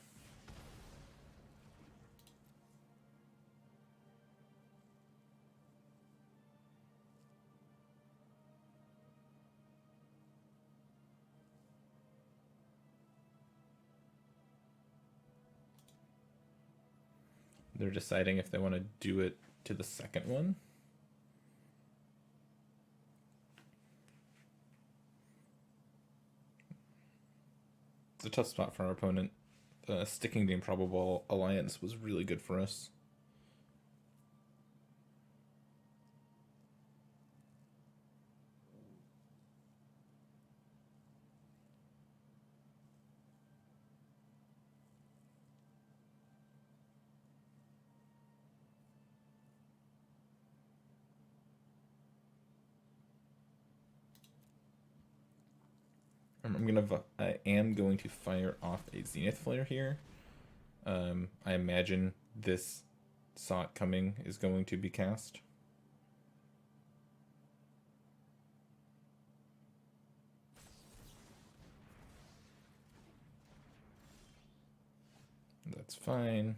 They're deciding if they want to do it to the second one. It's a tough spot for our opponent. Sticking the Improbable Alliance was really good for us. I am going to fire off a Zenith Flare here. I imagine this Saw It Coming is going to be cast. That's fine.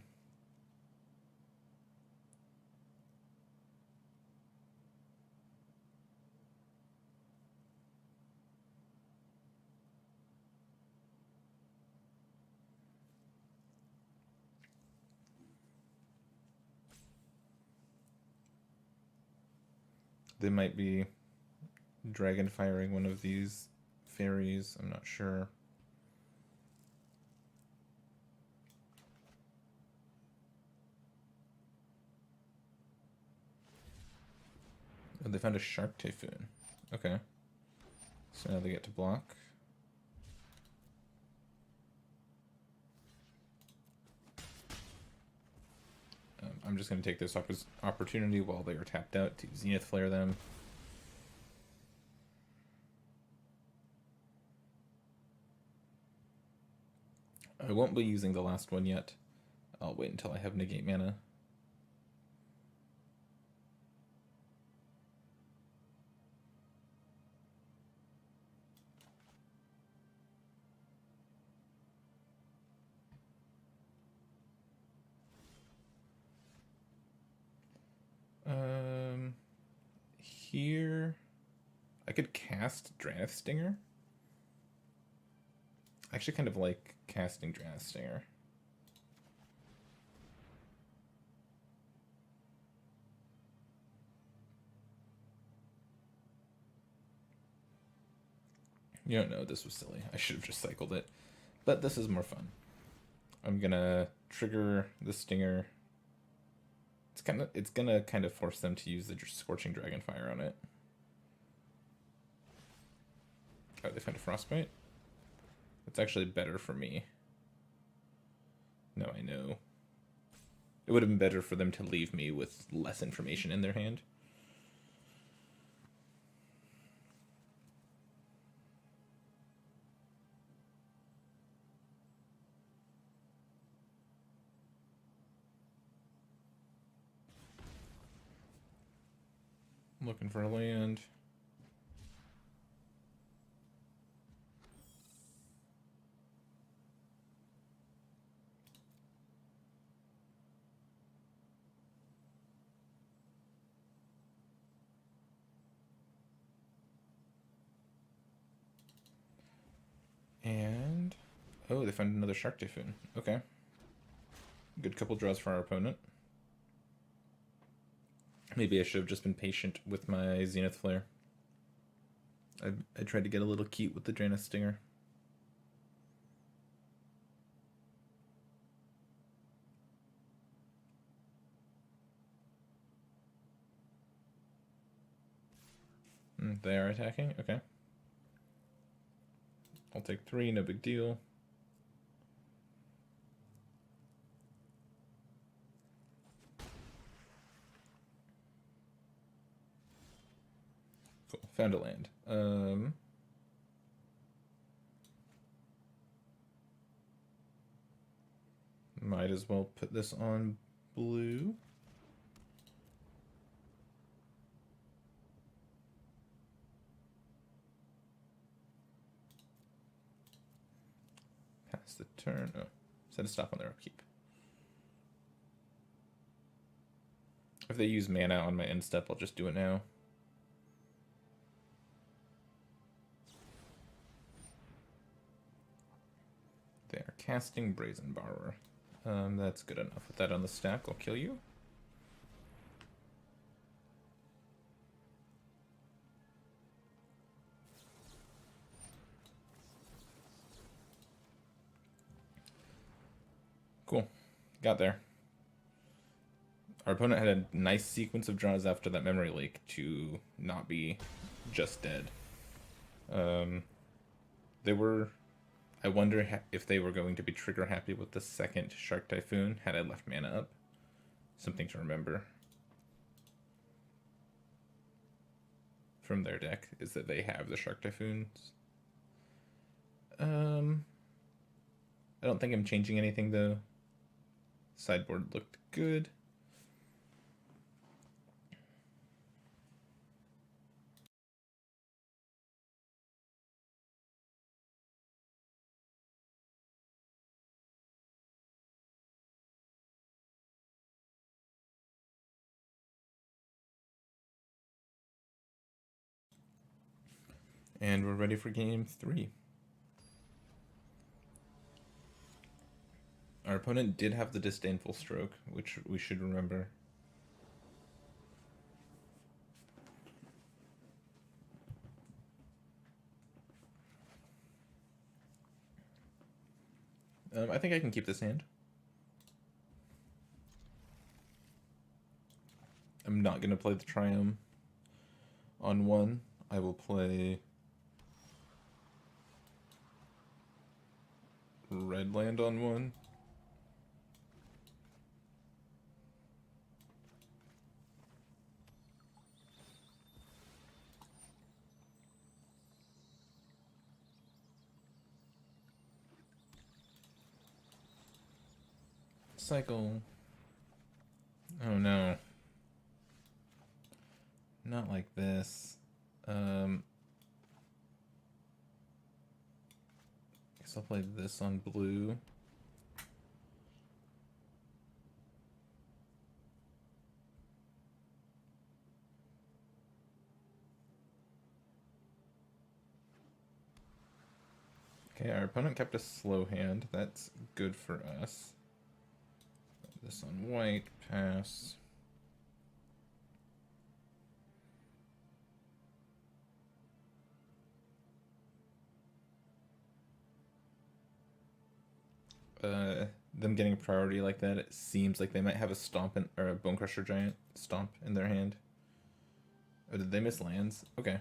They might be dragon firing one of these fairies. I'm not sure. Oh, they found a Shark Typhoon. Okay. So now they get to block. I'm just going to take this opportunity while they are tapped out to Zenith Flare them. I won't be using the last one yet. I'll wait until I have negate mana. Here I could cast Drannith Stinger. I actually kind of like casting Drannith Stinger. You don't know, this was silly. I should have just cycled it. But this is more fun. I'm gonna trigger the Stinger. It's gonna kind of force them to use the Scorching Dragonfire on it. Oh, they found a Frostbite? That's actually better for me. No, I know. It would have been better for them to leave me with less information in their hand. I'm looking for a land. And oh, they found another Shark Typhoon. Okay. Good couple draws for our opponent. Maybe I should have just been patient with my Zenith Flare. I tried to get a little cute with the Drannith Stinger. They are attacking? Okay. I'll take 3, no big deal. Cool, found a land. Might as well put this on blue. Pass the turn. Oh, set a stop on their upkeep. If they use mana on my end step, I'll just do it now. They are casting Brazen Borrower. That's good enough. With that on the stack, I'll kill you. Cool. Got there. Our opponent had a nice sequence of draws after that memory leak to not be just dead. They were... I wonder if they were going to be trigger happy with the second Shark Typhoon had I left mana up. Something to remember from their deck is that they have the Shark Typhoons. I don't think I'm changing anything though. Sideboard looked good. And we're ready for game 3. Our opponent did have the Disdainful Stroke, which we should remember. I think I can keep this hand. I'm not going to play the Triumph on 1. I will play red land on 1. Cycle. Oh no. Not like this. Guess I'll play this on blue. Okay, our opponent kept a slow hand. That's good for us. This on white, pass. Them getting a priority like that, it seems like they might have a stomp or a Bone Crusher Giant stomp in their hand. Oh, did they miss lands? Okay.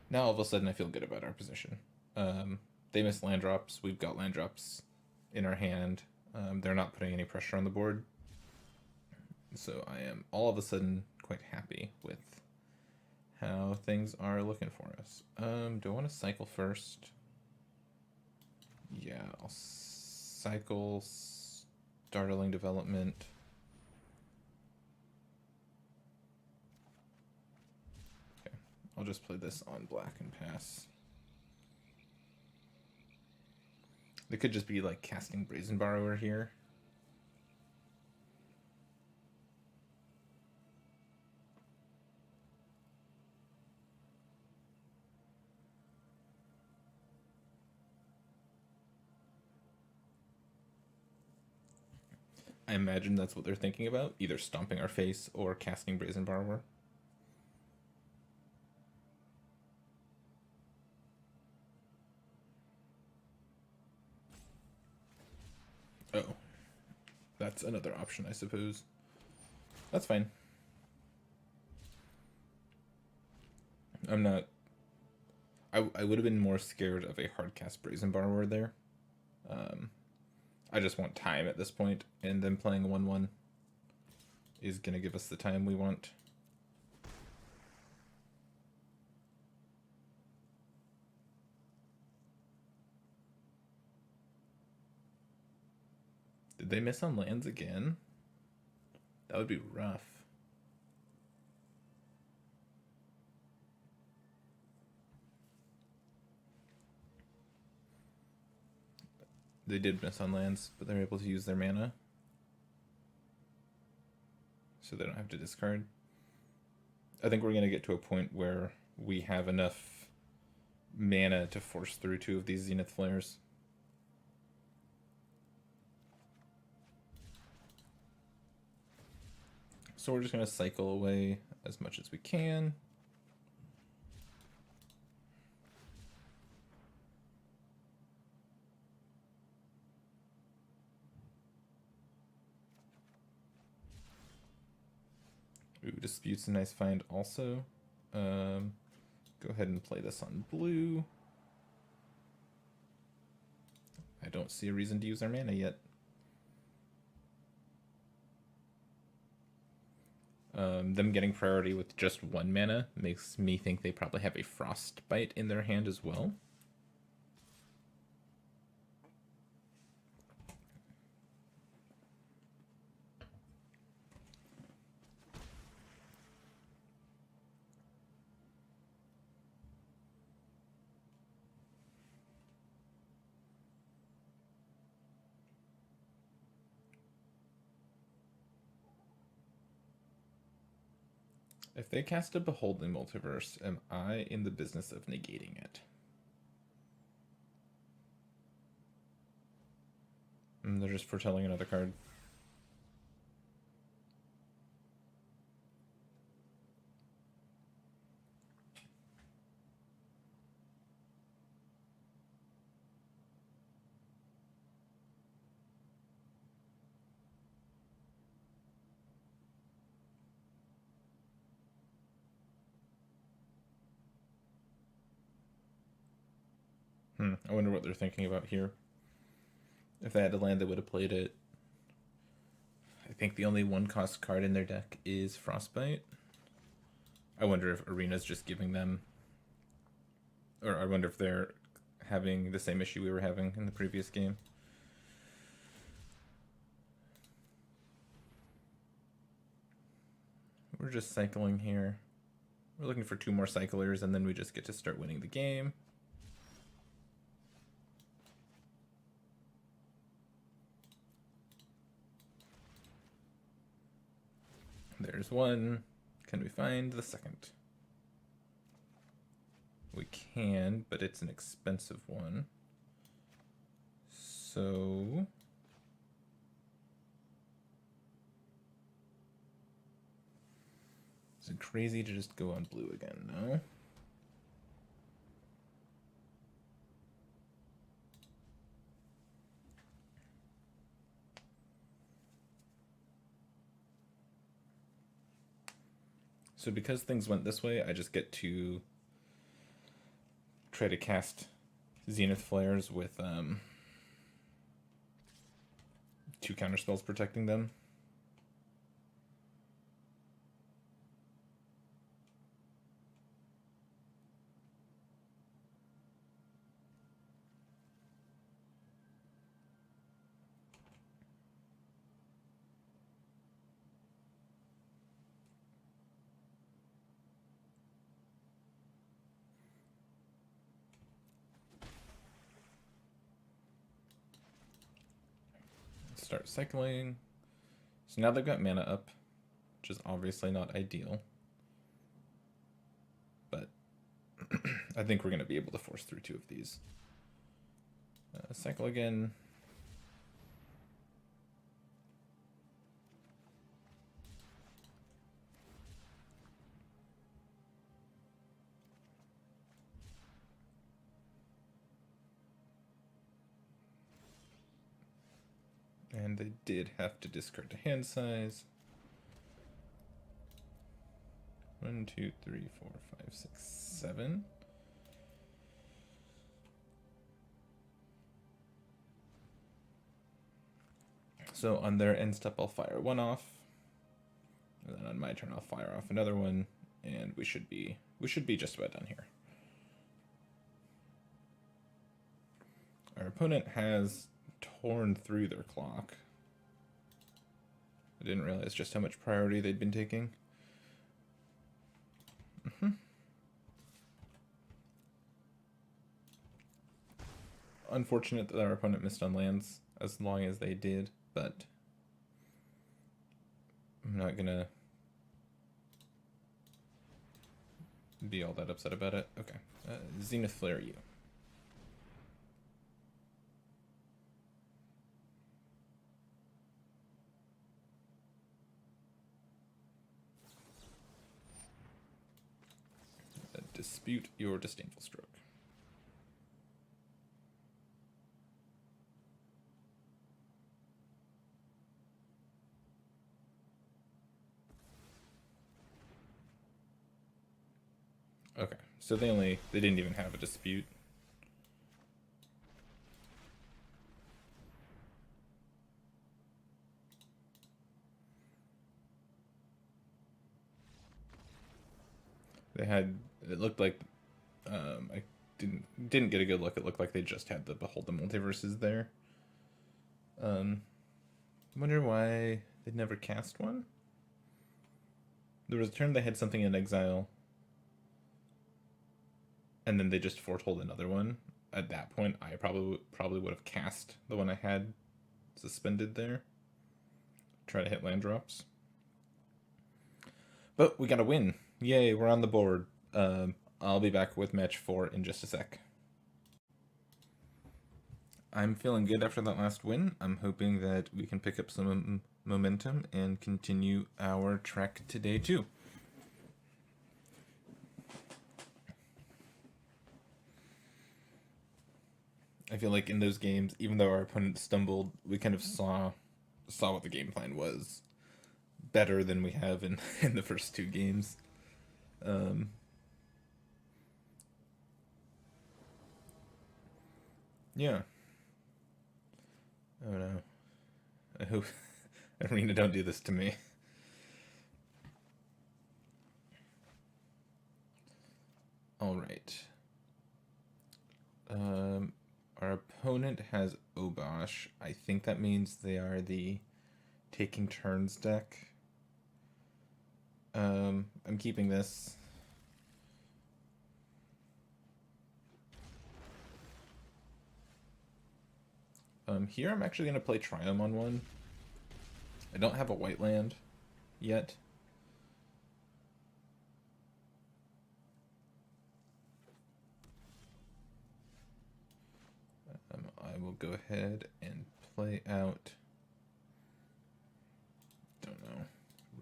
Now all of a sudden I feel good about our position. They missed land drops. We've got land drops in our hand. They're not putting any pressure on the board. So I am all of a sudden quite happy with how things are looking for us. Do I want to cycle first? Yeah, I'll cycle Startling Development. Okay, I'll just play this on black and pass. They could just be like casting Brazen Borrower here. I imagine that's what they're thinking about, either stomping our face or casting Brazen Borrower. Oh. That's another option, I suppose. That's fine. I'm not... I would have been more scared of a hardcast Brazen Borrower there. I just want time at this point, and then playing 1/1 is going to give us the time we want. Did they miss on lands again? That would be rough. They did miss on lands, but they're able to use their mana. So they don't have to discard. I think we're going to get to a point where we have enough mana to force through 2 of these Zenith Flares. So we're just going to cycle away as much as we can. Ooh, Dispute's a nice find also. Go ahead and play this on blue. I don't see a reason to use our mana yet. Them getting priority with just 1 mana makes me think they probably have a Frostbite in their hand as well. If they cast a Beholding Multiverse, am I in the business of negating it? They're just foretelling another card. I wonder what they're thinking about here. If they had a land, they would have played it. I think the only 1-cost card in their deck is Frostbite. I wonder if Arena's just giving them... Or I wonder if they're having the same issue we were having in the previous game. We're just cycling here. We're looking for 2 more cyclers, and then we just get to start winning the game. There's one. Can we find the second? We can, but it's an expensive one. So... is it crazy to just go on blue again? No? So because things went this way, I just get to try to cast Zenith Flares with 2 counterspells protecting them. Start cycling. So now they've got mana up, which is obviously not ideal. But I think we're going to be able to force through 2 of these. Cycle again. And they did have to discard to hand size. 1, 2, 3, 4, 5, 6, 7. So on their end step, I'll fire 1 off. And then on my turn, I'll fire off another one. And we should be just about done here. Our opponent has torn through their clock. I didn't realize just how much priority they'd been taking. Unfortunate that our opponent missed on lands as long as they did, but I'm not gonna be all that upset about it. Okay, Zenith Flare you. dispute your disdainful stroke. Okay, so they didn't even have a dispute. They had, it looked like, I didn't get a good look. It looked like they just had the Behold the Multiverses there. Wonder why they never cast one? There was a turn they had something in exile, and then they just foretold another one. At that point, I probably would have cast the one I had suspended there. Try to hit land drops. But we got a win. Yay, we're on the board. I'll be back with match 4 in just a sec. I'm feeling good after that last win. I'm hoping that we can pick up some momentum and continue our trek today too. I feel like in those games, even though our opponent stumbled, we kind of saw what the game plan was better than we have in the first 2 games. Yeah. Oh no. I hope Arena don't do this to me. All right. Our opponent has Obosh. I think that means they are the taking turns deck. I'm keeping this. Here I'm actually going to play Triumph on one. I don't have a white land yet. I will go ahead and play out, don't know,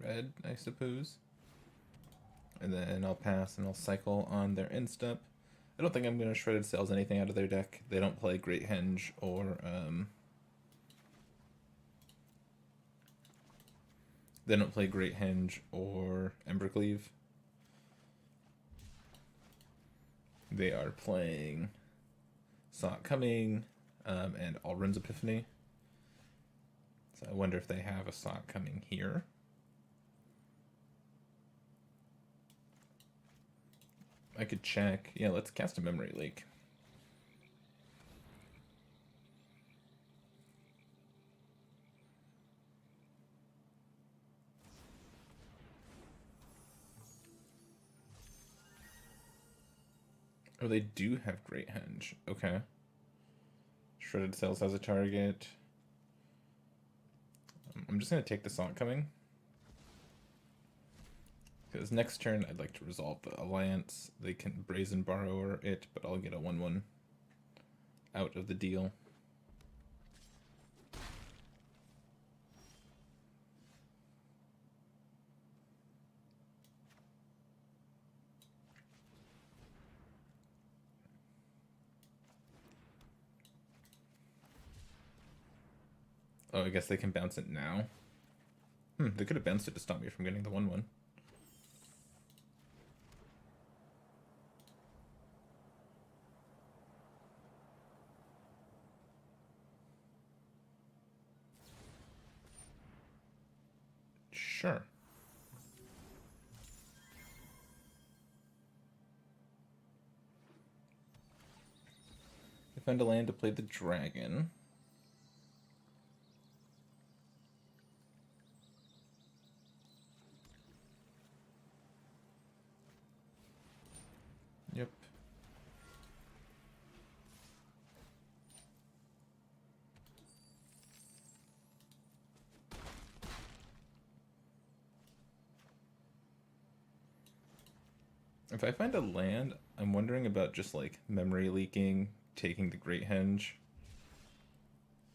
red, I suppose. And then I'll pass and I'll cycle on their end step. I don't think I'm going to Shredded Sails anything out of their deck. They don't play Great Henge or Embercleave. They are playing Saw It Coming and Alrund's Epiphany. So I wonder if they have a Saw It Coming here. I could check. Yeah, let's cast a Memory Leak. Oh, they do have Great Henge. Okay. Shredded Sails has a target. I'm just going to take the Saw It Coming. Because next turn, I'd like to resolve the Alliance. They can Brazen Borrower it, but I'll get a 1/1 out of the deal. Oh, I guess they can bounce it now. They could have bounced it to stop me from getting the 1/1. Sure. I found a land to play the dragon. Yep. If I find a land, I'm wondering about just like Memory Leaking, taking the Great Henge,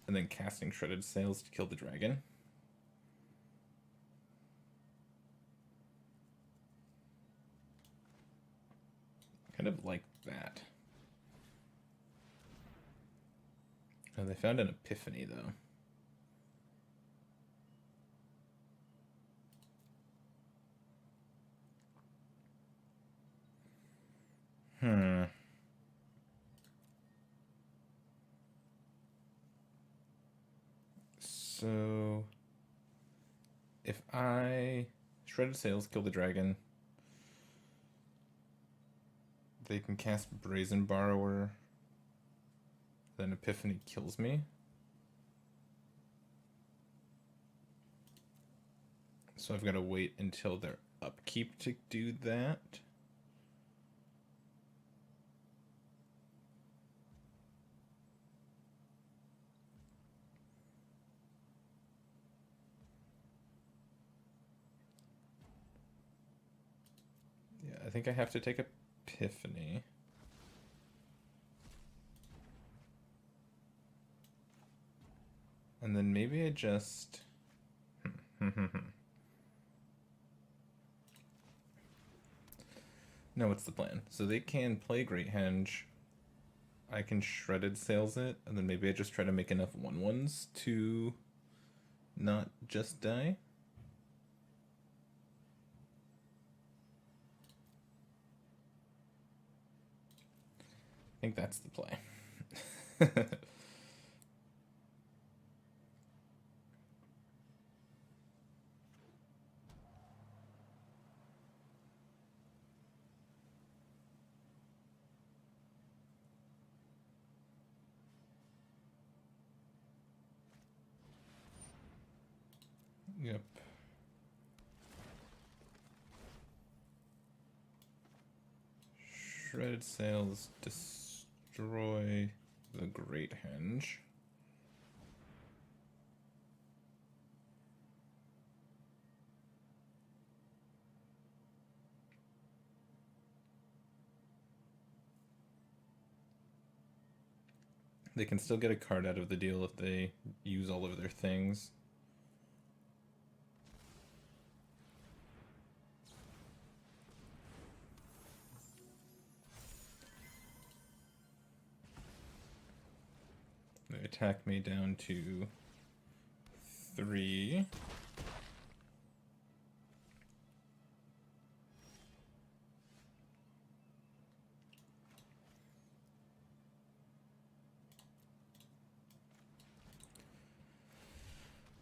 and then casting Shredded Sails to kill the dragon. Kind of like that. Oh, they found an epiphany, though. So, if I Shredded Sails, kill the dragon, they can cast Brazen Borrower, then Epiphany kills me. So I've got to wait until their upkeep to do that. Yeah, I think I have to take Epiphany. And then maybe I just... No, what's the plan? So they can play Great Henge. I can Shredded Sails it, and then maybe I just try to make enough 1/1s to not just die. I think that's the play. Yep. Shredded Sails destroy the Great Henge. They can still get a card out of the deal if they use all of their things. They attack me down to 3.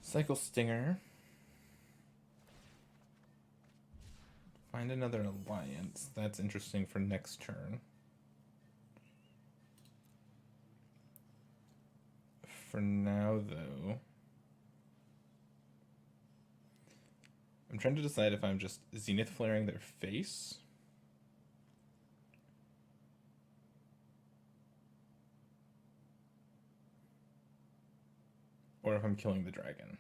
Cycle Stinger. Find another alliance. That's interesting for next turn. For now, though, I'm trying to decide if I'm just Zenith Flaring their face. Or if I'm killing the dragon.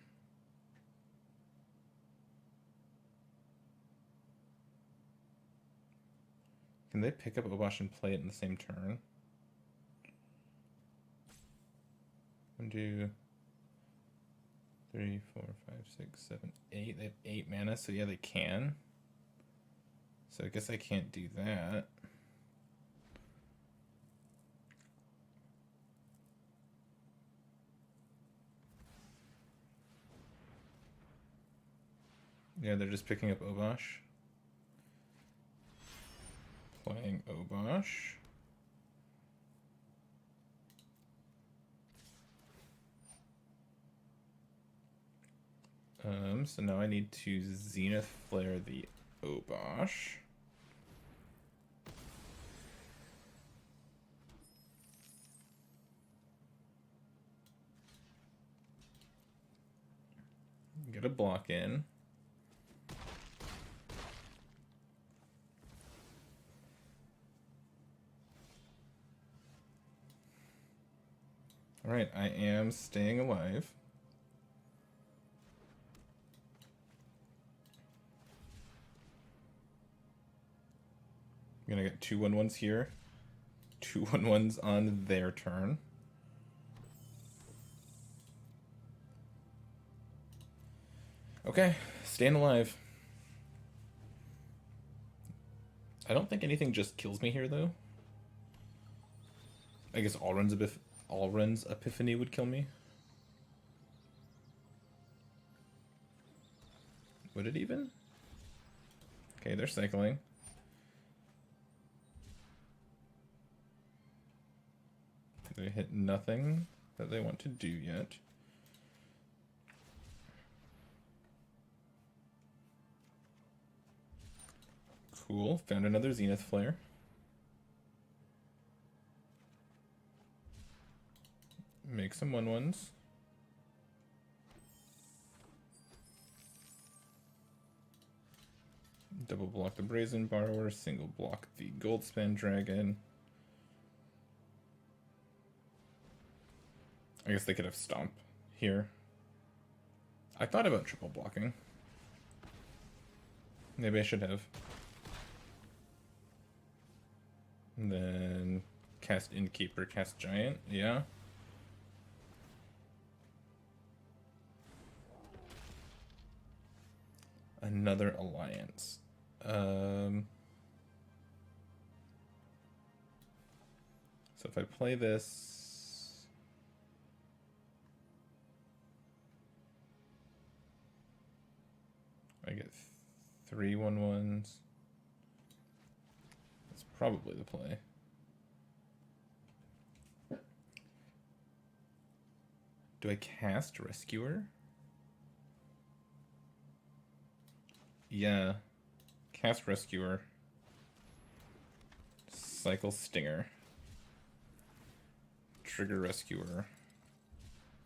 Can they pick up Obosh and play it in the same turn? 1, 2, 3, 4, 5, 6, 7, 8. They have 8 mana, so yeah, they can. So I guess I can't do that. Yeah, they're just picking up Obosh. Playing Obosh. So now I need to Zenith Flare the Obosh. Get a block in. Alright, I am staying alive. I'm gonna get 2 1/1s here. 2 1/1s on their turn. Okay, staying alive. I don't think anything just kills me here, though. I guess Alrund's Epiphany would kill me. Would it even? Okay, they're cycling. They hit nothing that they want to do yet. Cool, found another Zenith Flare. Make some 1/1s. Double block the Brazen Borrower, single block the Goldspan Dragon. I guess they could have Stomp here. I thought about triple blocking. Maybe I should have. And then cast Innkeeper, cast Giant, yeah. Another Alliance. So if I play this, I get 3 1/1s. That's probably the play. Do I cast Rescuer? Yeah. Cast Rescuer. Cycle Stinger. Trigger Rescuer.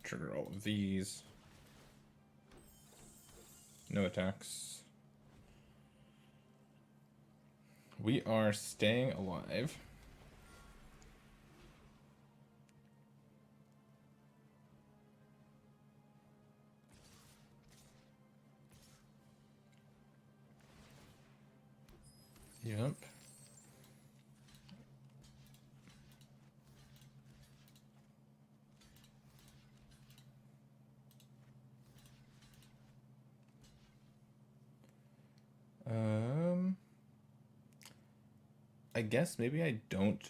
Trigger all of these. No attacks. We are staying alive. Yep. I guess maybe I don't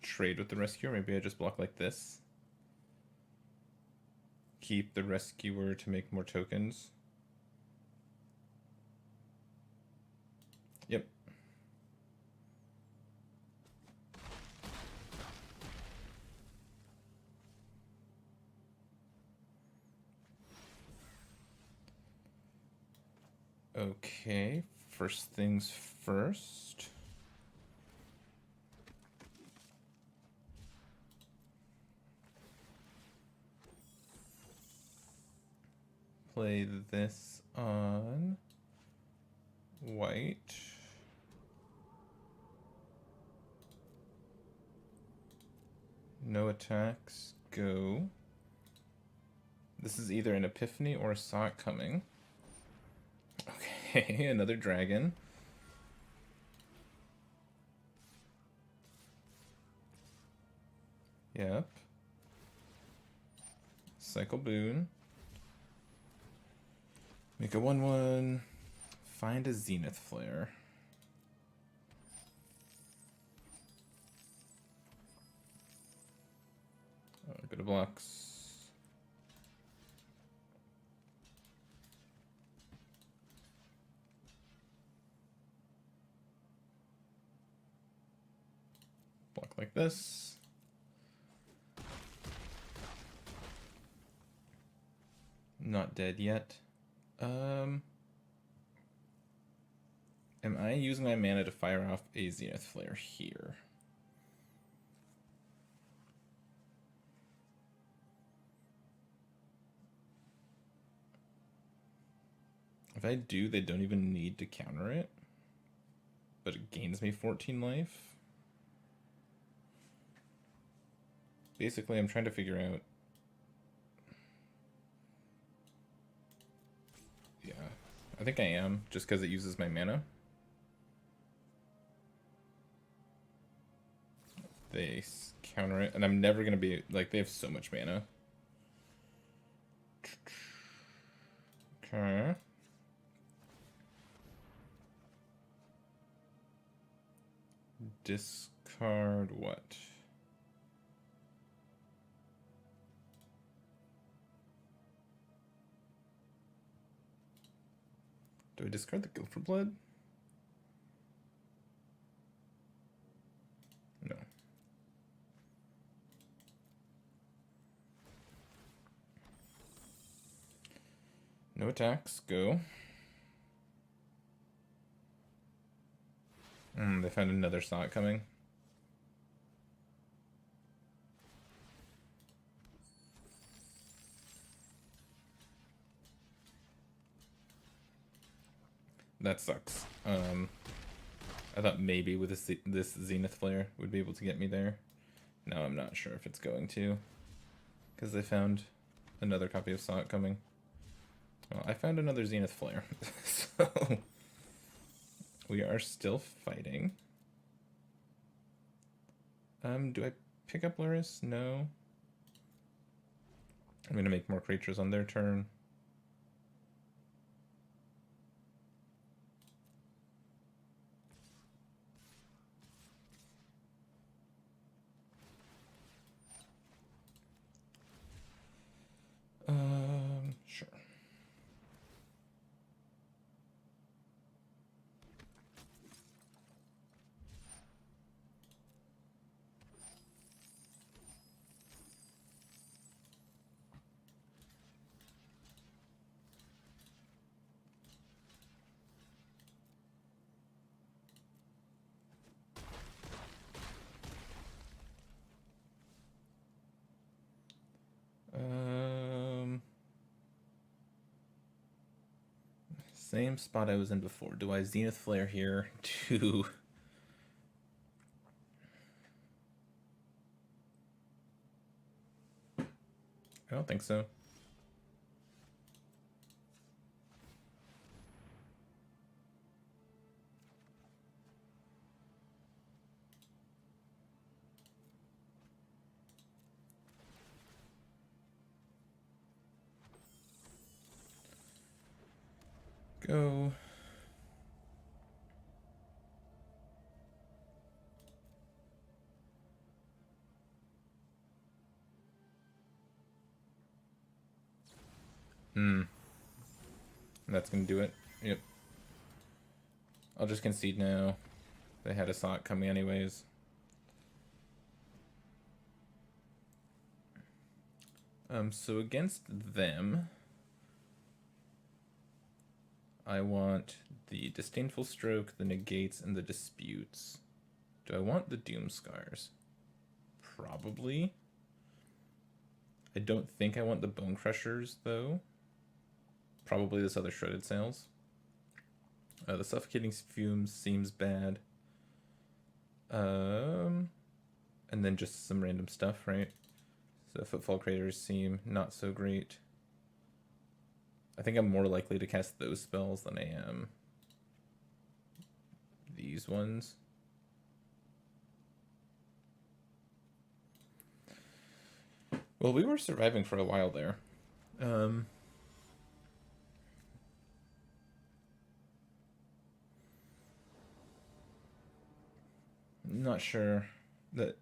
trade with the Rescuer. Maybe I just block like this. Keep the Rescuer to make more tokens. Yep. Okay, first things first. Play this on white. No attacks, go. This is either an Epiphany or a Saw It Coming. Okay, another dragon. Yep. Cycle Boon. Make a 1/1. Find a Zenith Flare. Go to blocks. Block like this. Not dead yet. Am I using my mana to fire off a Zenith Flare here? If I do, they don't even need to counter it. But it gains me 14 life. Basically, I'm trying to figure out... Yeah, I think I am, just because it uses my mana. They counter it, and I'm never going to be... Like, they have so much mana. Okay. discard what? Do I discard the Gopher Blood? No. No attacks, go. They found another Saw coming. That sucks. I thought maybe with this Zenith Flare would be able to get me there. Now I'm not sure if it's going to. Because they found another copy of Saw coming. Well, I found another Zenith Flare. So we are still fighting. Do I pick up Luris? No. I'm gonna make more creatures on their turn. Sure. Same spot I was in before. Do I Zenith Flare here to... I don't think so. Go. That's gonna do it. Yep. I'll just concede now. They had a Saw coming anyways. So against them, I want the Disdainful Stroke, the Negates, and the Disputes. Do I want the Doom Scars? Probably. I don't think I want the Bone Crushers, though. Probably this other Shredded Sails. The Suffocating Fumes seems bad. And then just some random stuff, right? So Footfall Craters seem not so great. I think I'm more likely to cast those spells than I am these ones. Well, we were surviving for a while there. Not sure that...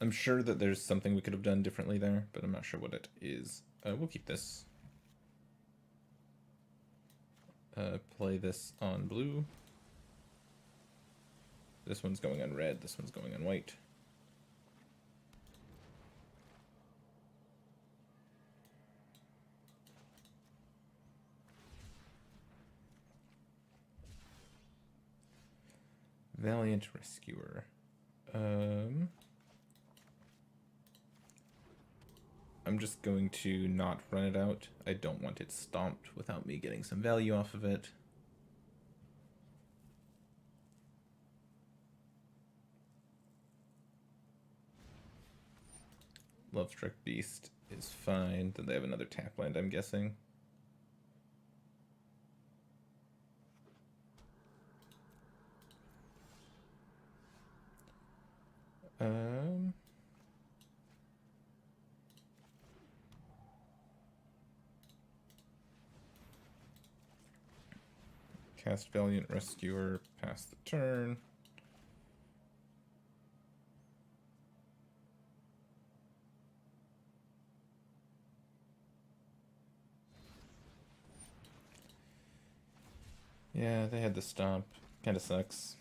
I'm sure that there's something we could have done differently there, but I'm not sure what it is. We'll keep this. Play this on blue. This one's going on red, this one's going on white. Valiant Rescuer. I'm just going to not run it out. I don't want it stomped without me getting some value off of it. Lovestruck Beast is fine. Then they have another tap land, I'm guessing. Cast Valiant Rescuer, pass the turn. Yeah, they had the stomp. Kind of sucks.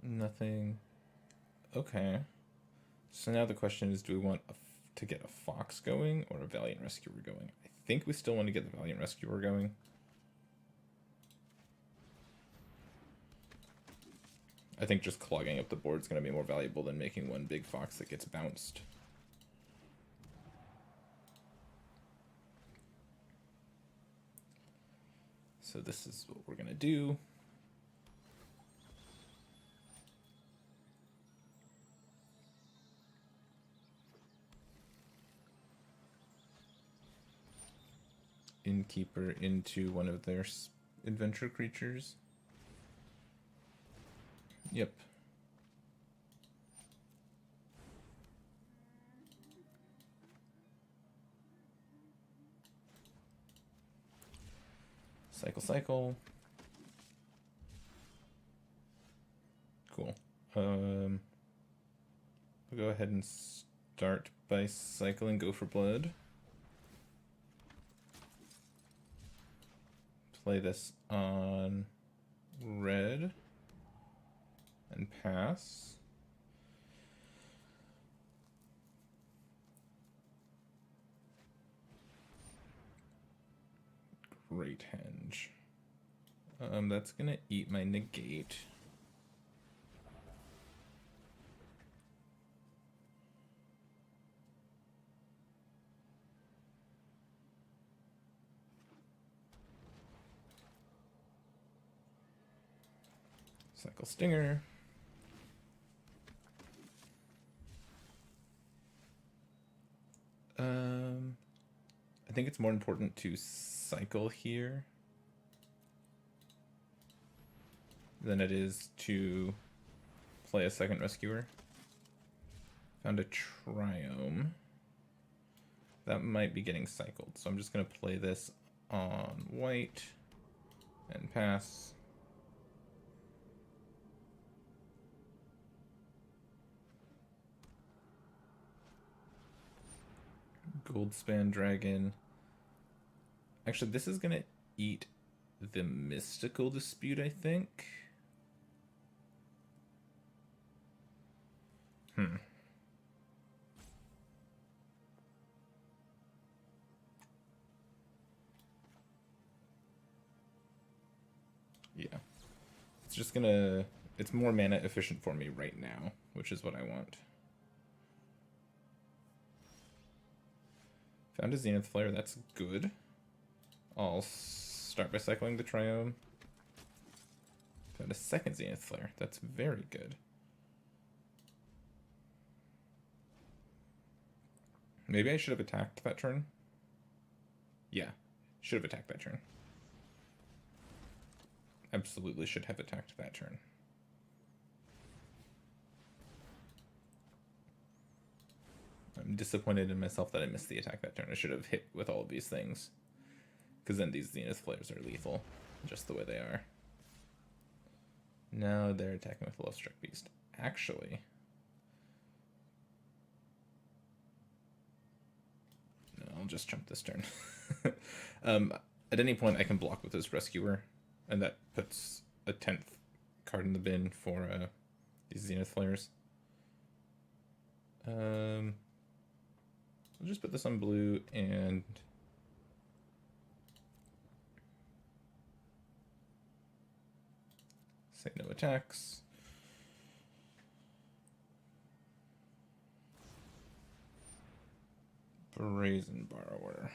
Nothing. Okay. So now the question is, do we want to get a Fox going or a Valiant Rescuer going? I think we still want to get the Valiant Rescuer going. I think just clogging up the board is going to be more valuable than making one big Fox that gets bounced. So this is what we're going to do. Innkeeper into one of their adventure creatures. Yep. Cycle. Cool. We'll go ahead and start by cycling Go for Blood. Play this on red and pass. Great henge. That's gonna eat my negate. Cycle Stinger. I think it's more important to cycle here than it is to play a second Rescuer. Found a Triome. That might be getting cycled, so I'm just going to play this on white and pass. Goldspan Dragon. Actually, this is going to eat the Mystical Dispute, I think. Yeah. It's just gonna... It's more mana efficient for me right now, which is what I want. Found a Zenith Flare, that's good. I'll start by cycling the Triome. Found a second Zenith Flare, that's very good. Maybe I should have attacked that turn. Yeah, should have attacked that turn. Absolutely should have attacked that turn. I'm disappointed in myself that I missed the attack that turn. I should have hit with all of these things. Because then these Zenith Flares are lethal, just the way they are. Now they're attacking with Love Struck Beast. Actually... No, I'll just jump this turn. At any point I can block with this Rescuer, and that puts a 10th card in the bin for these Zenith Flares. I'll just put this on blue and say no attacks. Brazen Borrower.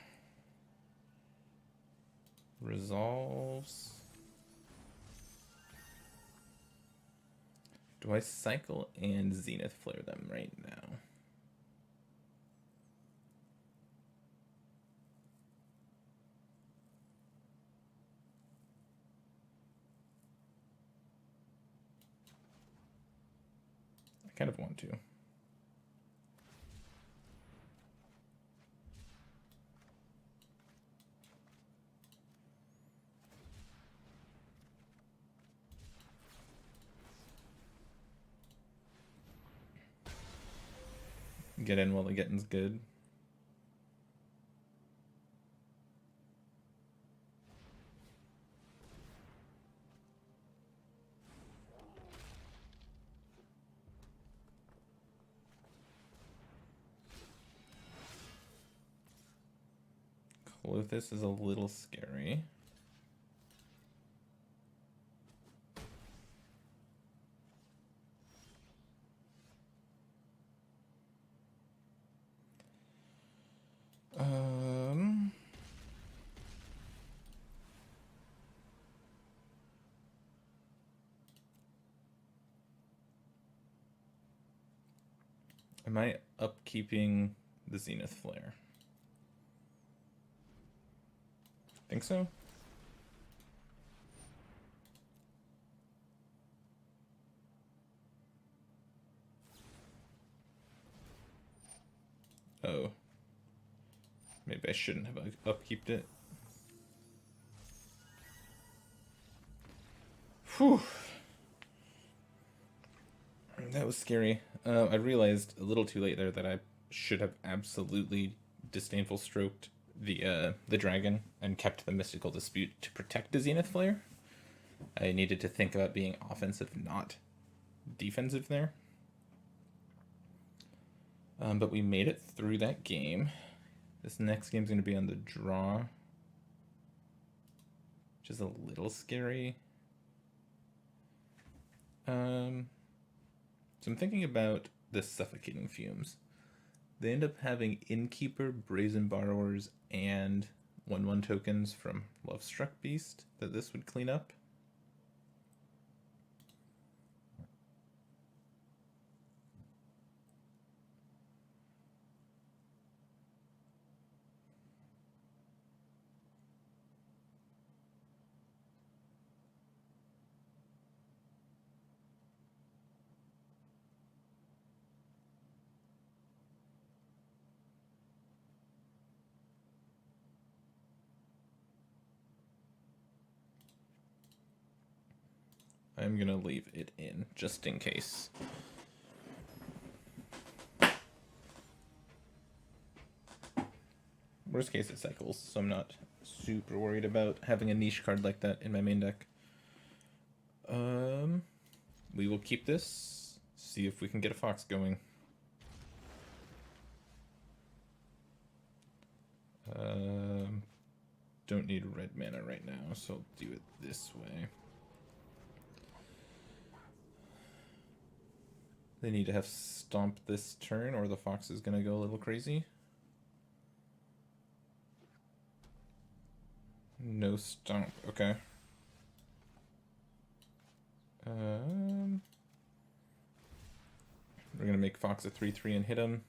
Resolves. Do I cycle and Zenith Flare them right now? I kind of want to. Get in while the getting's good. Clothis is a little scary. Am I upkeeping the Zenith Flare? Think so? Oh. Maybe I shouldn't have upkeeped it. Whew. That was scary. I realized a little too late there that I should have absolutely disdainful stroked the dragon and kept the mystical dispute to protect the Zenith Flare. I needed to think about being offensive, not defensive there. But we made it through that game. This next game's going to be on the draw, which is a little scary. So I'm thinking about the Suffocating Fumes. They end up having Innkeeper, Brazen Borrowers, and 1/1 tokens from Lovestruck Beast that this would clean up. I'm going to leave it in, just in case. Worst case, it cycles, so I'm not super worried about having a niche card like that in my main deck. We will keep this, see if we can get a Fox going. Don't need red mana right now, so I'll do it this way. They need to have Stomp this turn, or the Fox is going to go a little crazy. No Stomp, okay. We're going to make Fox a 3/3 and hit him.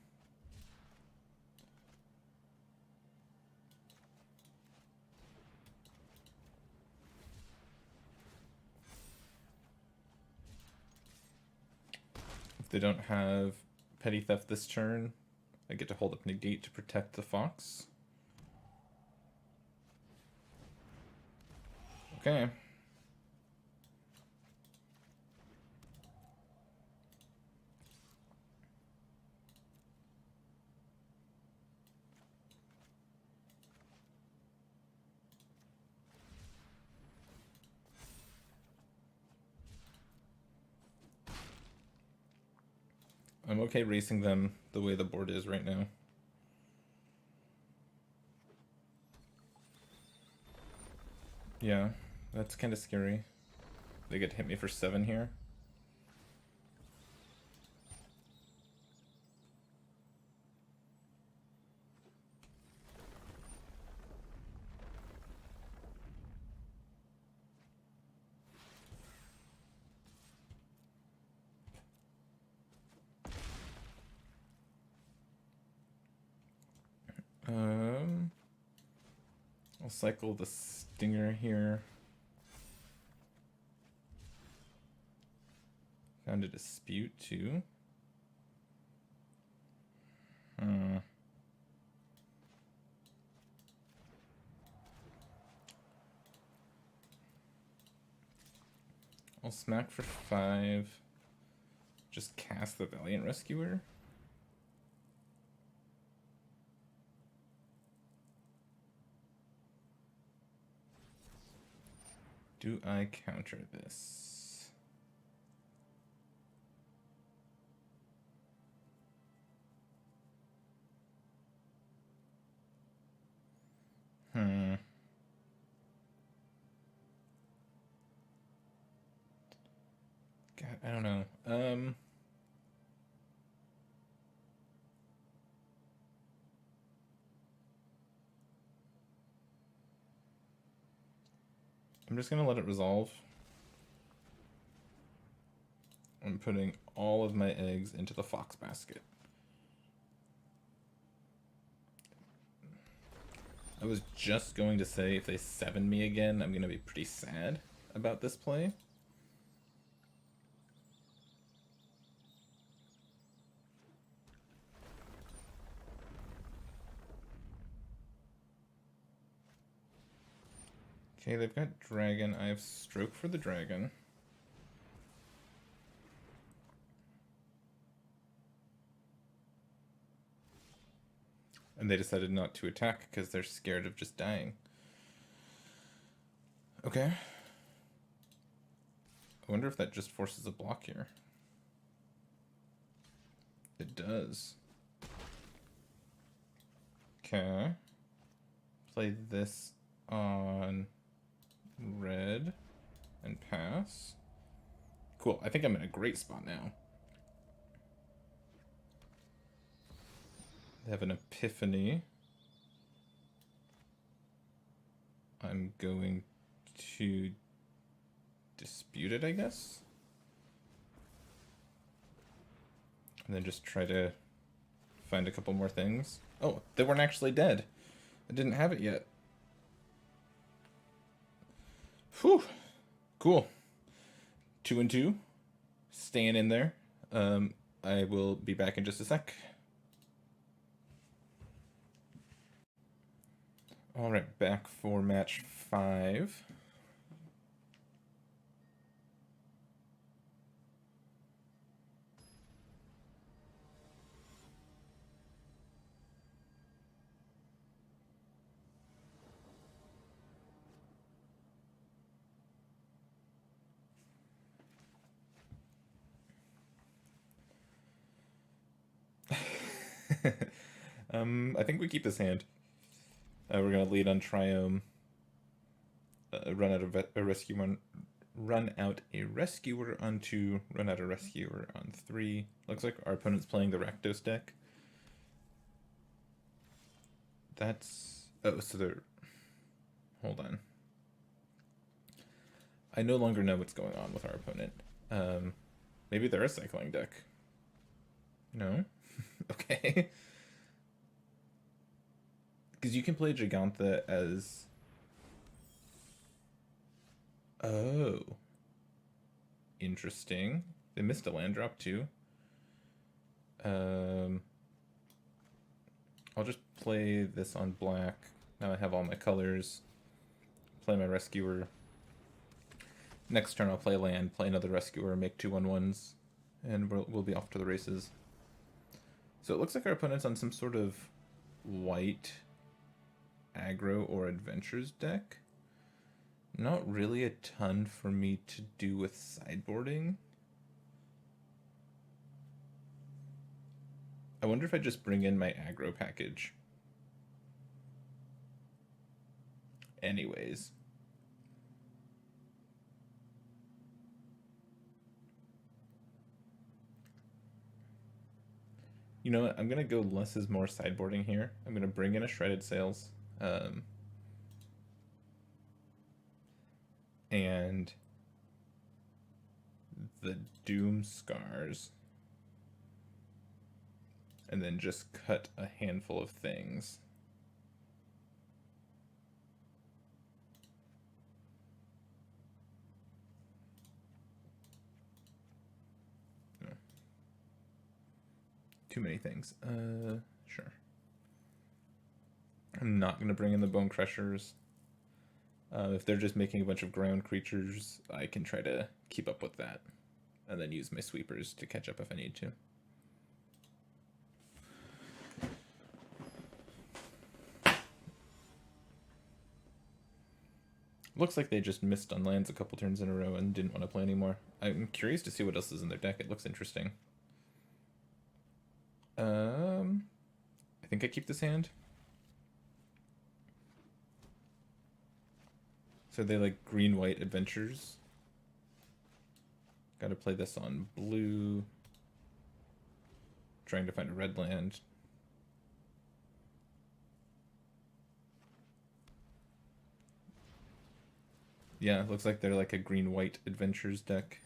If they don't have Petty Theft this turn, I get to hold up Negate to protect the Fox. Okay. I'm okay racing them the way the board is right now. Yeah, that's kind of scary. They get to hit me for 7 here. I'll cycle the Stinger here. Found a Dispute too. I'll smack for 5. Just cast the Valiant Rescuer. Do I counter this? God, I don't know. I'm just gonna let it resolve. I'm putting all of my eggs into the fox basket. I was just going to say if they 7 me again, I'm gonna be pretty sad about this play. Okay, they've got dragon. I have stroke for the dragon. And they decided not to attack because they're scared of just dying. Okay. I wonder if that just forces a block here. It does. Okay. Play this on red and pass. Cool. I think I'm in a great spot now. They have an epiphany. I'm going to dispute it, I guess. And then just try to find a couple more things. Oh, they weren't actually dead. I didn't have it yet. Whew. Cool. 2 and 2. Staying in there. I will be back in just a sec. Alright, back for match 5. I think we keep this hand. We're gonna lead on Triome. Run out a rescuer. Run out a rescuer on 2. Run out a rescuer on 3. Looks like our opponent's playing the Rakdos deck. That's... Oh, so they're... Hold on. I no longer know what's going on with our opponent. Maybe they're a cycling deck. No? Okay. Because you can play Gigantha as... Oh. Interesting. They missed a land drop too. I'll just play this on black. Now I have all my colors. Play my rescuer. Next turn I'll play land, play another rescuer, make 2/1/1s, and we'll be off to the races. So it looks like our opponent's on some sort of white aggro or adventures deck. Not really a ton for me to do with sideboarding. I wonder if I just bring in my aggro package. Anyways. You know what? I'm going to go less is more sideboarding here. I'm going to bring in a Shredded Sails. And the Doom Scars. And then just cut a handful of things. No. Too many things. Sure. I'm not going to bring in the Bone Crushers. If they're just making a bunch of ground creatures, I can try to keep up with that. And then use my sweepers to catch up if I need to. Looks like they just missed on lands a couple turns in a row and didn't want to play anymore. I'm curious to see what else is in their deck. It looks interesting. I think I keep this hand. So they like green-white adventures. Gotta play this on blue. Trying to find a red land. Yeah, it looks like they're like a green-white adventures deck.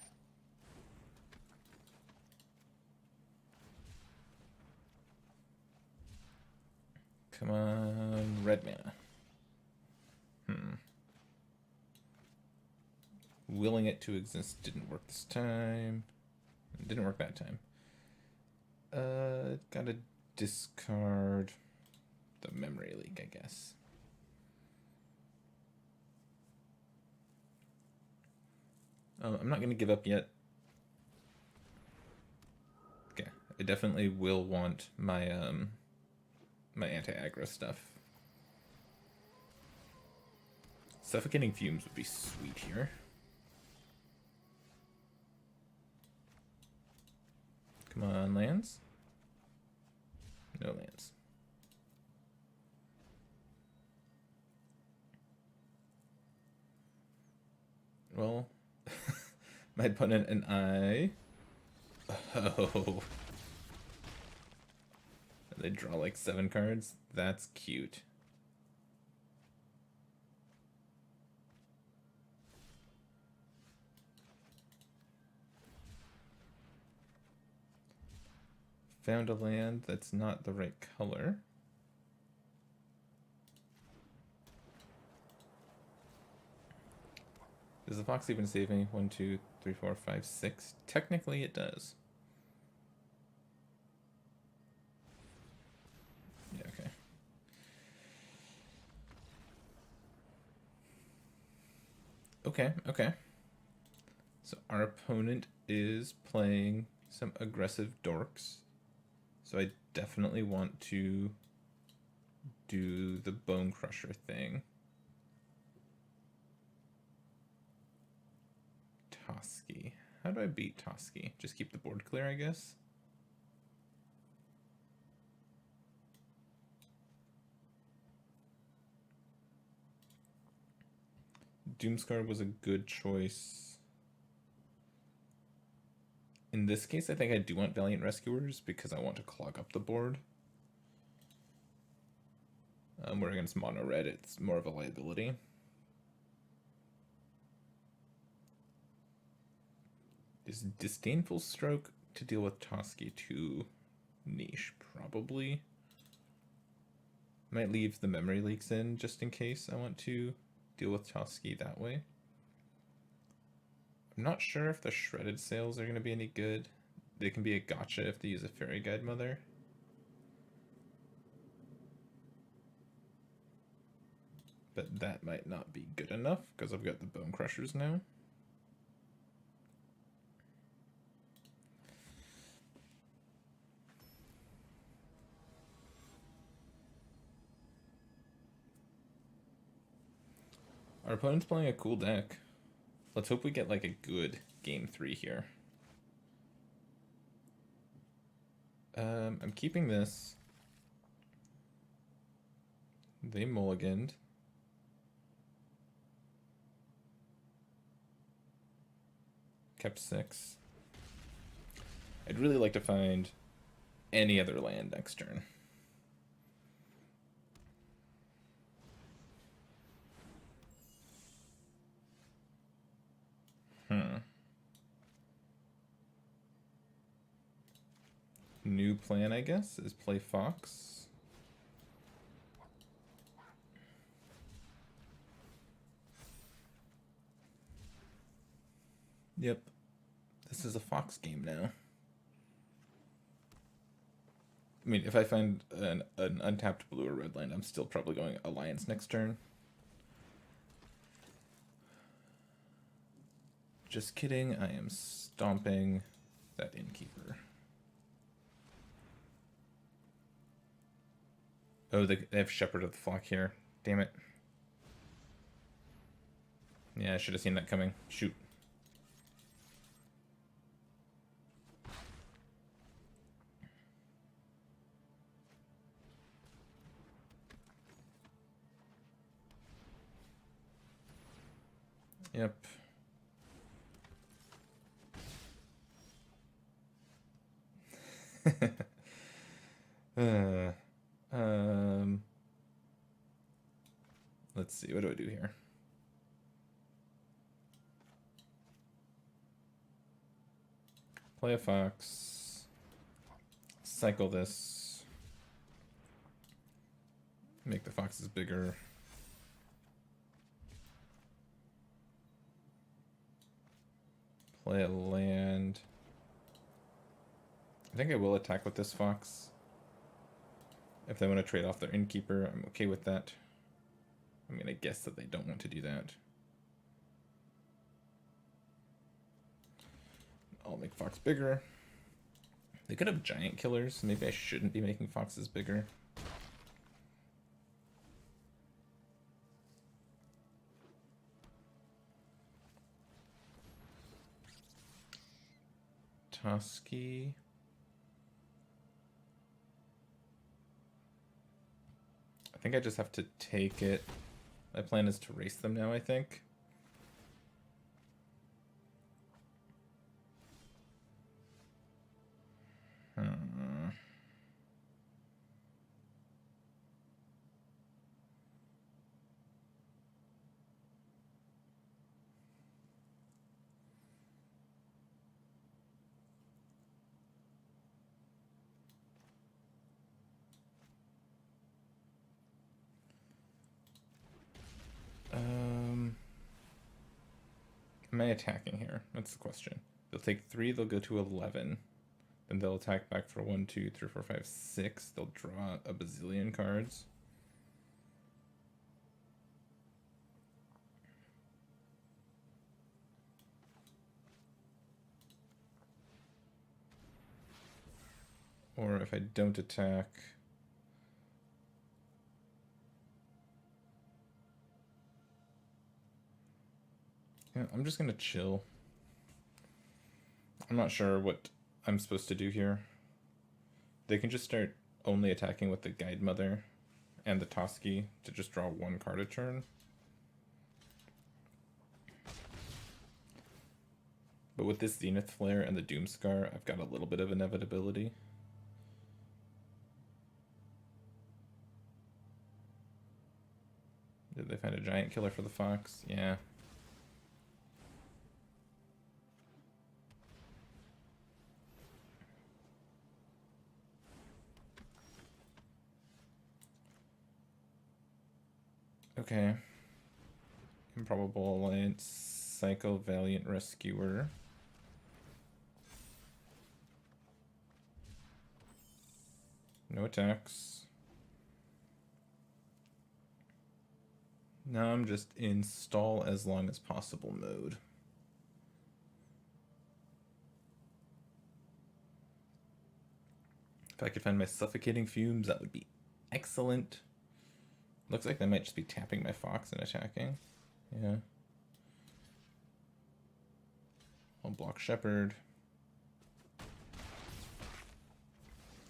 Come on, red mana. Willing it to exist didn't work this time. It didn't work that time. Gotta discard the memory leak, I guess. I'm not gonna give up yet. Okay, I definitely will want my my anti-aggro stuff. Suffocating Fumes would be sweet here. Come on, lands. No lands. Well, my opponent and I... Oh. They draw like 7 cards? That's cute. Found a land that's not the right color. Does the fox even save me? 1, 2, 3, 4, 5, 6. Technically it does. Yeah, okay. Okay. So our opponent is playing some aggressive dorks. So I definitely want to do the Bone Crusher thing. Toski. How do I beat Toski? Just keep the board clear, I guess? Doomscar was a good choice. In this case, I think I do want Valiant Rescuers because I want to clog up the board. Where against mono red, it's more of a liability. Is Disdainful Stroke to deal with Toski too niche? Probably. Might leave the memory leaks in just in case I want to deal with Toski that way. I'm not sure if the shredded sails are going to be any good. They can be a gotcha if they use a Fairy Guide Mother. But that might not be good enough because I've got the Bone Crushers now. Our opponent's playing a cool deck. Let's hope we get like a good game 3 here. I'm keeping this. They mulliganed. Kept 6. I'd really like to find any other land next turn. New plan, I guess, is play Fox. Yep. This is a Fox game now. I mean, if I find an untapped blue or red land, I'm still probably going Alliance next turn. Just kidding, I am stomping that Innkeeper. Oh, they have Shepherd of the Flock here. Damn it. Yeah, I should have seen that coming. Shoot. Yep. uh, um, let's see. What do I do here? Play a fox. Cycle this. Make the foxes bigger. Play a land. I think I will attack with this fox. If they want to trade off their innkeeper, I'm okay with that. I'm going to guess that they don't want to do that. I'll make fox bigger. They could have giant killers. Maybe I shouldn't be making foxes bigger. Toski. I think I just have to take it. My plan is to race them now, I think. Am I attacking here? That's the question. They'll take 3, they'll go to 11. Then they'll attack back for 1, 2, 3, 4, 5, 6. They'll draw a bazillion cards. Or if I don't attack... Yeah, I'm just gonna chill. I'm not sure what I'm supposed to do here. They can just start only attacking with the Guide Mother and the Toski to just draw 1 card a turn. But with this Zenith Flare and the Doomscar, I've got a little bit of inevitability. Did they find a giant killer for the fox? Yeah. Okay. Improbable Alliance, Psycho Valiant Rescuer. No attacks. Now I'm just in stall as long as possible mode. If I could find my Suffocating Fumes, that would be excellent. Looks like they might just be tapping my fox and attacking. Yeah. I'll block Shepherd.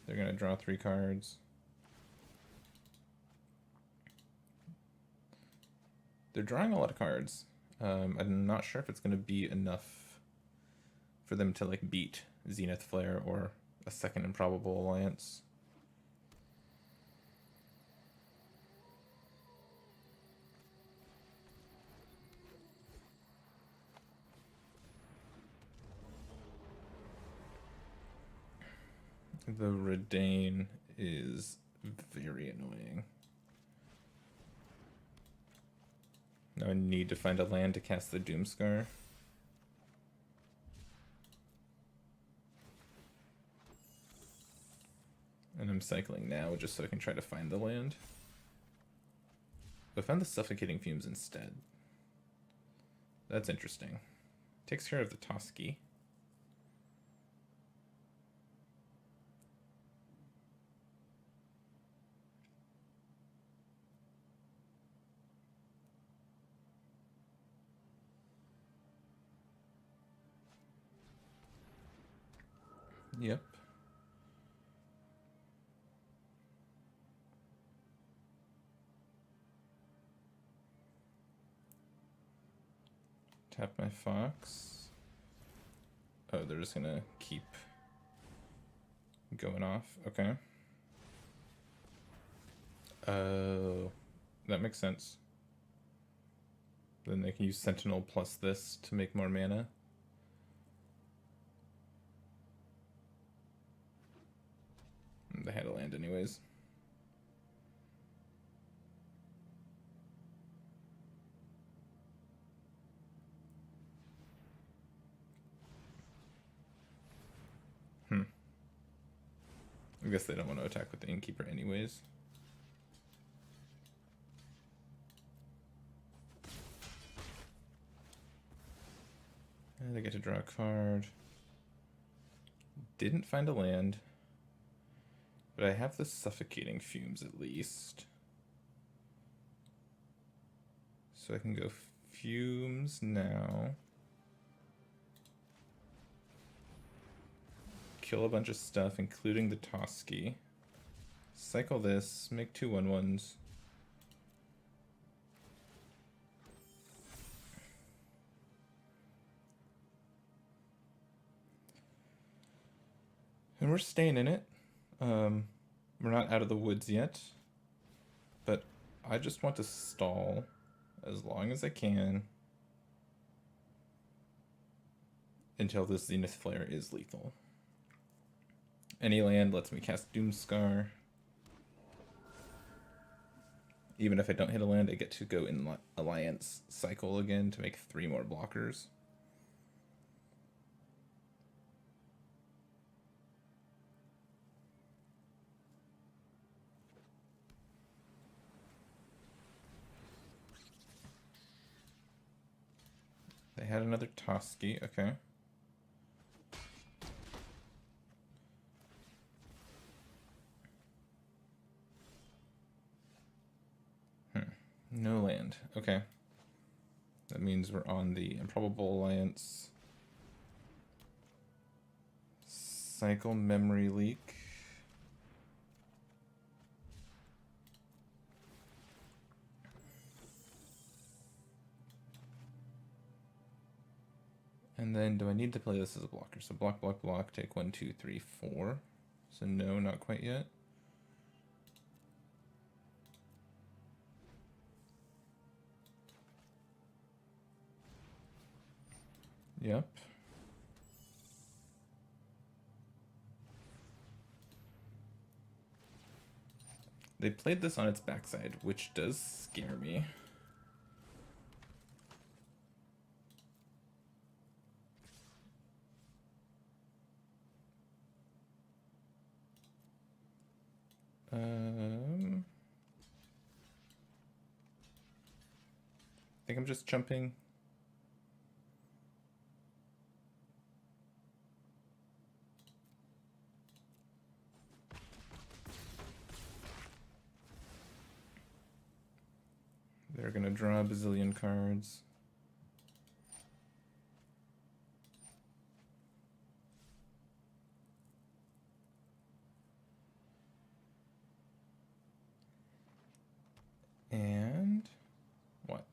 They're gonna draw 3 cards. They're drawing a lot of cards. I'm not sure if it's gonna be enough for them to like beat Zenith Flare or a second Improbable Alliance. The Redane is very annoying. Now I need to find a land to cast the Doomscar. And I'm cycling now just so I can try to find the land. But I found the Suffocating Fumes instead. That's interesting. Takes care of the Toski. Yep. Tap my fox. Oh, they're just gonna keep going off. Okay. Oh, that makes sense. Then they can use Sentinel plus this to make more mana. They had a land anyways. I guess they don't want to attack with the Innkeeper anyways. And they get to draw a card. Didn't find a land. But I have the Suffocating Fumes at least. So I can go Fumes now. Kill a bunch of stuff, including the Toski. Cycle this, make 2 1/1s. And we're staying in it. We're not out of the woods yet. But I just want to stall as long as I can until this Zenith Flare is lethal. Any land lets me cast Doomscar. Even if I don't hit a land, I get to go in Alliance cycle again to make 3 more blockers. They had another Toski, okay. No land, okay. That means we're on the Improbable Alliance. Cycle Memory Leak. And then do I need to play this as a blocker? So block, block, block, take 1, 2, 3, 4. So no, not quite yet. Yep. They played this on its backside, which does scare me. I think I'm just jumping. They're gonna draw a bazillion cards. And what?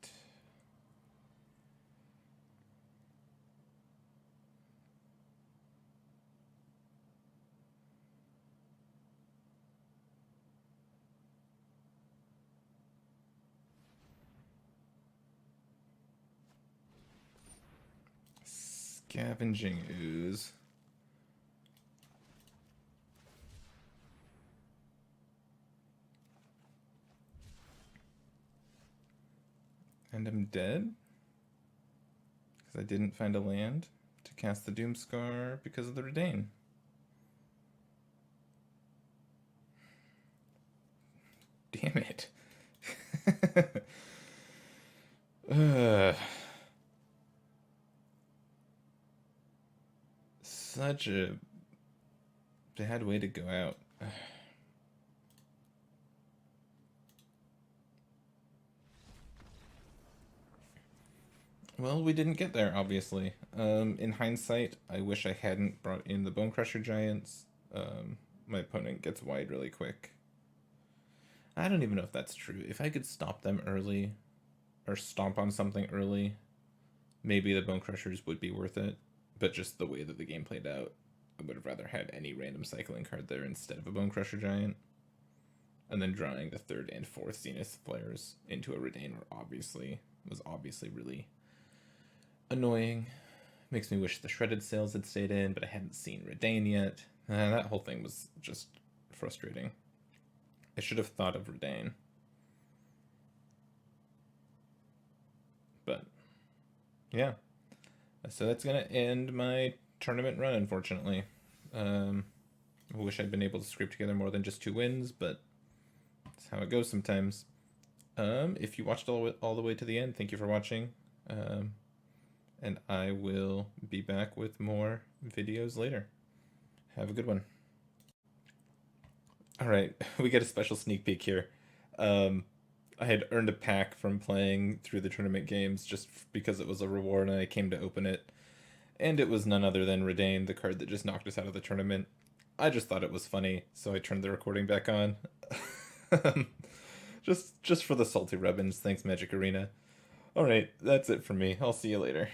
Scavenging Ooze. And I'm dead? Because I didn't find a land to cast the Doomscar because of the Redain. Damn it. Such a bad way to go out. Well, we didn't get there, obviously. In hindsight, I wish I hadn't brought in the Bone Crusher Giants. My opponent gets wide really quick. I don't even know if that's true. If I could stop them early, or stomp on something early, maybe the Bone Crushers would be worth it. But just the way that the game played out, I would have rather had any random cycling card there instead of a Bone Crusher Giant. And then drawing the third and fourth Zenith players into a Redain was obviously really annoying. Makes me wish the Shredded Sails had stayed in, but I hadn't seen Redain yet. That whole thing was just frustrating. I should have thought of Redain. But, yeah. So that's going to end my tournament run, unfortunately. I wish I'd been able to scrape together more than just 2 wins, but that's how it goes sometimes. If you watched all the way to the end, thank you for watching. And I will be back with more videos later. Have a good one. Alright, we get a special sneak peek here. I had earned a pack from playing through the tournament games just because it was a reward and I came to open it. And it was none other than Redain, the card that just knocked us out of the tournament. I just thought it was funny, so I turned the recording back on. just for the salty rubbins. Thanks, Magic Arena. Alright, that's it for me. I'll see you later.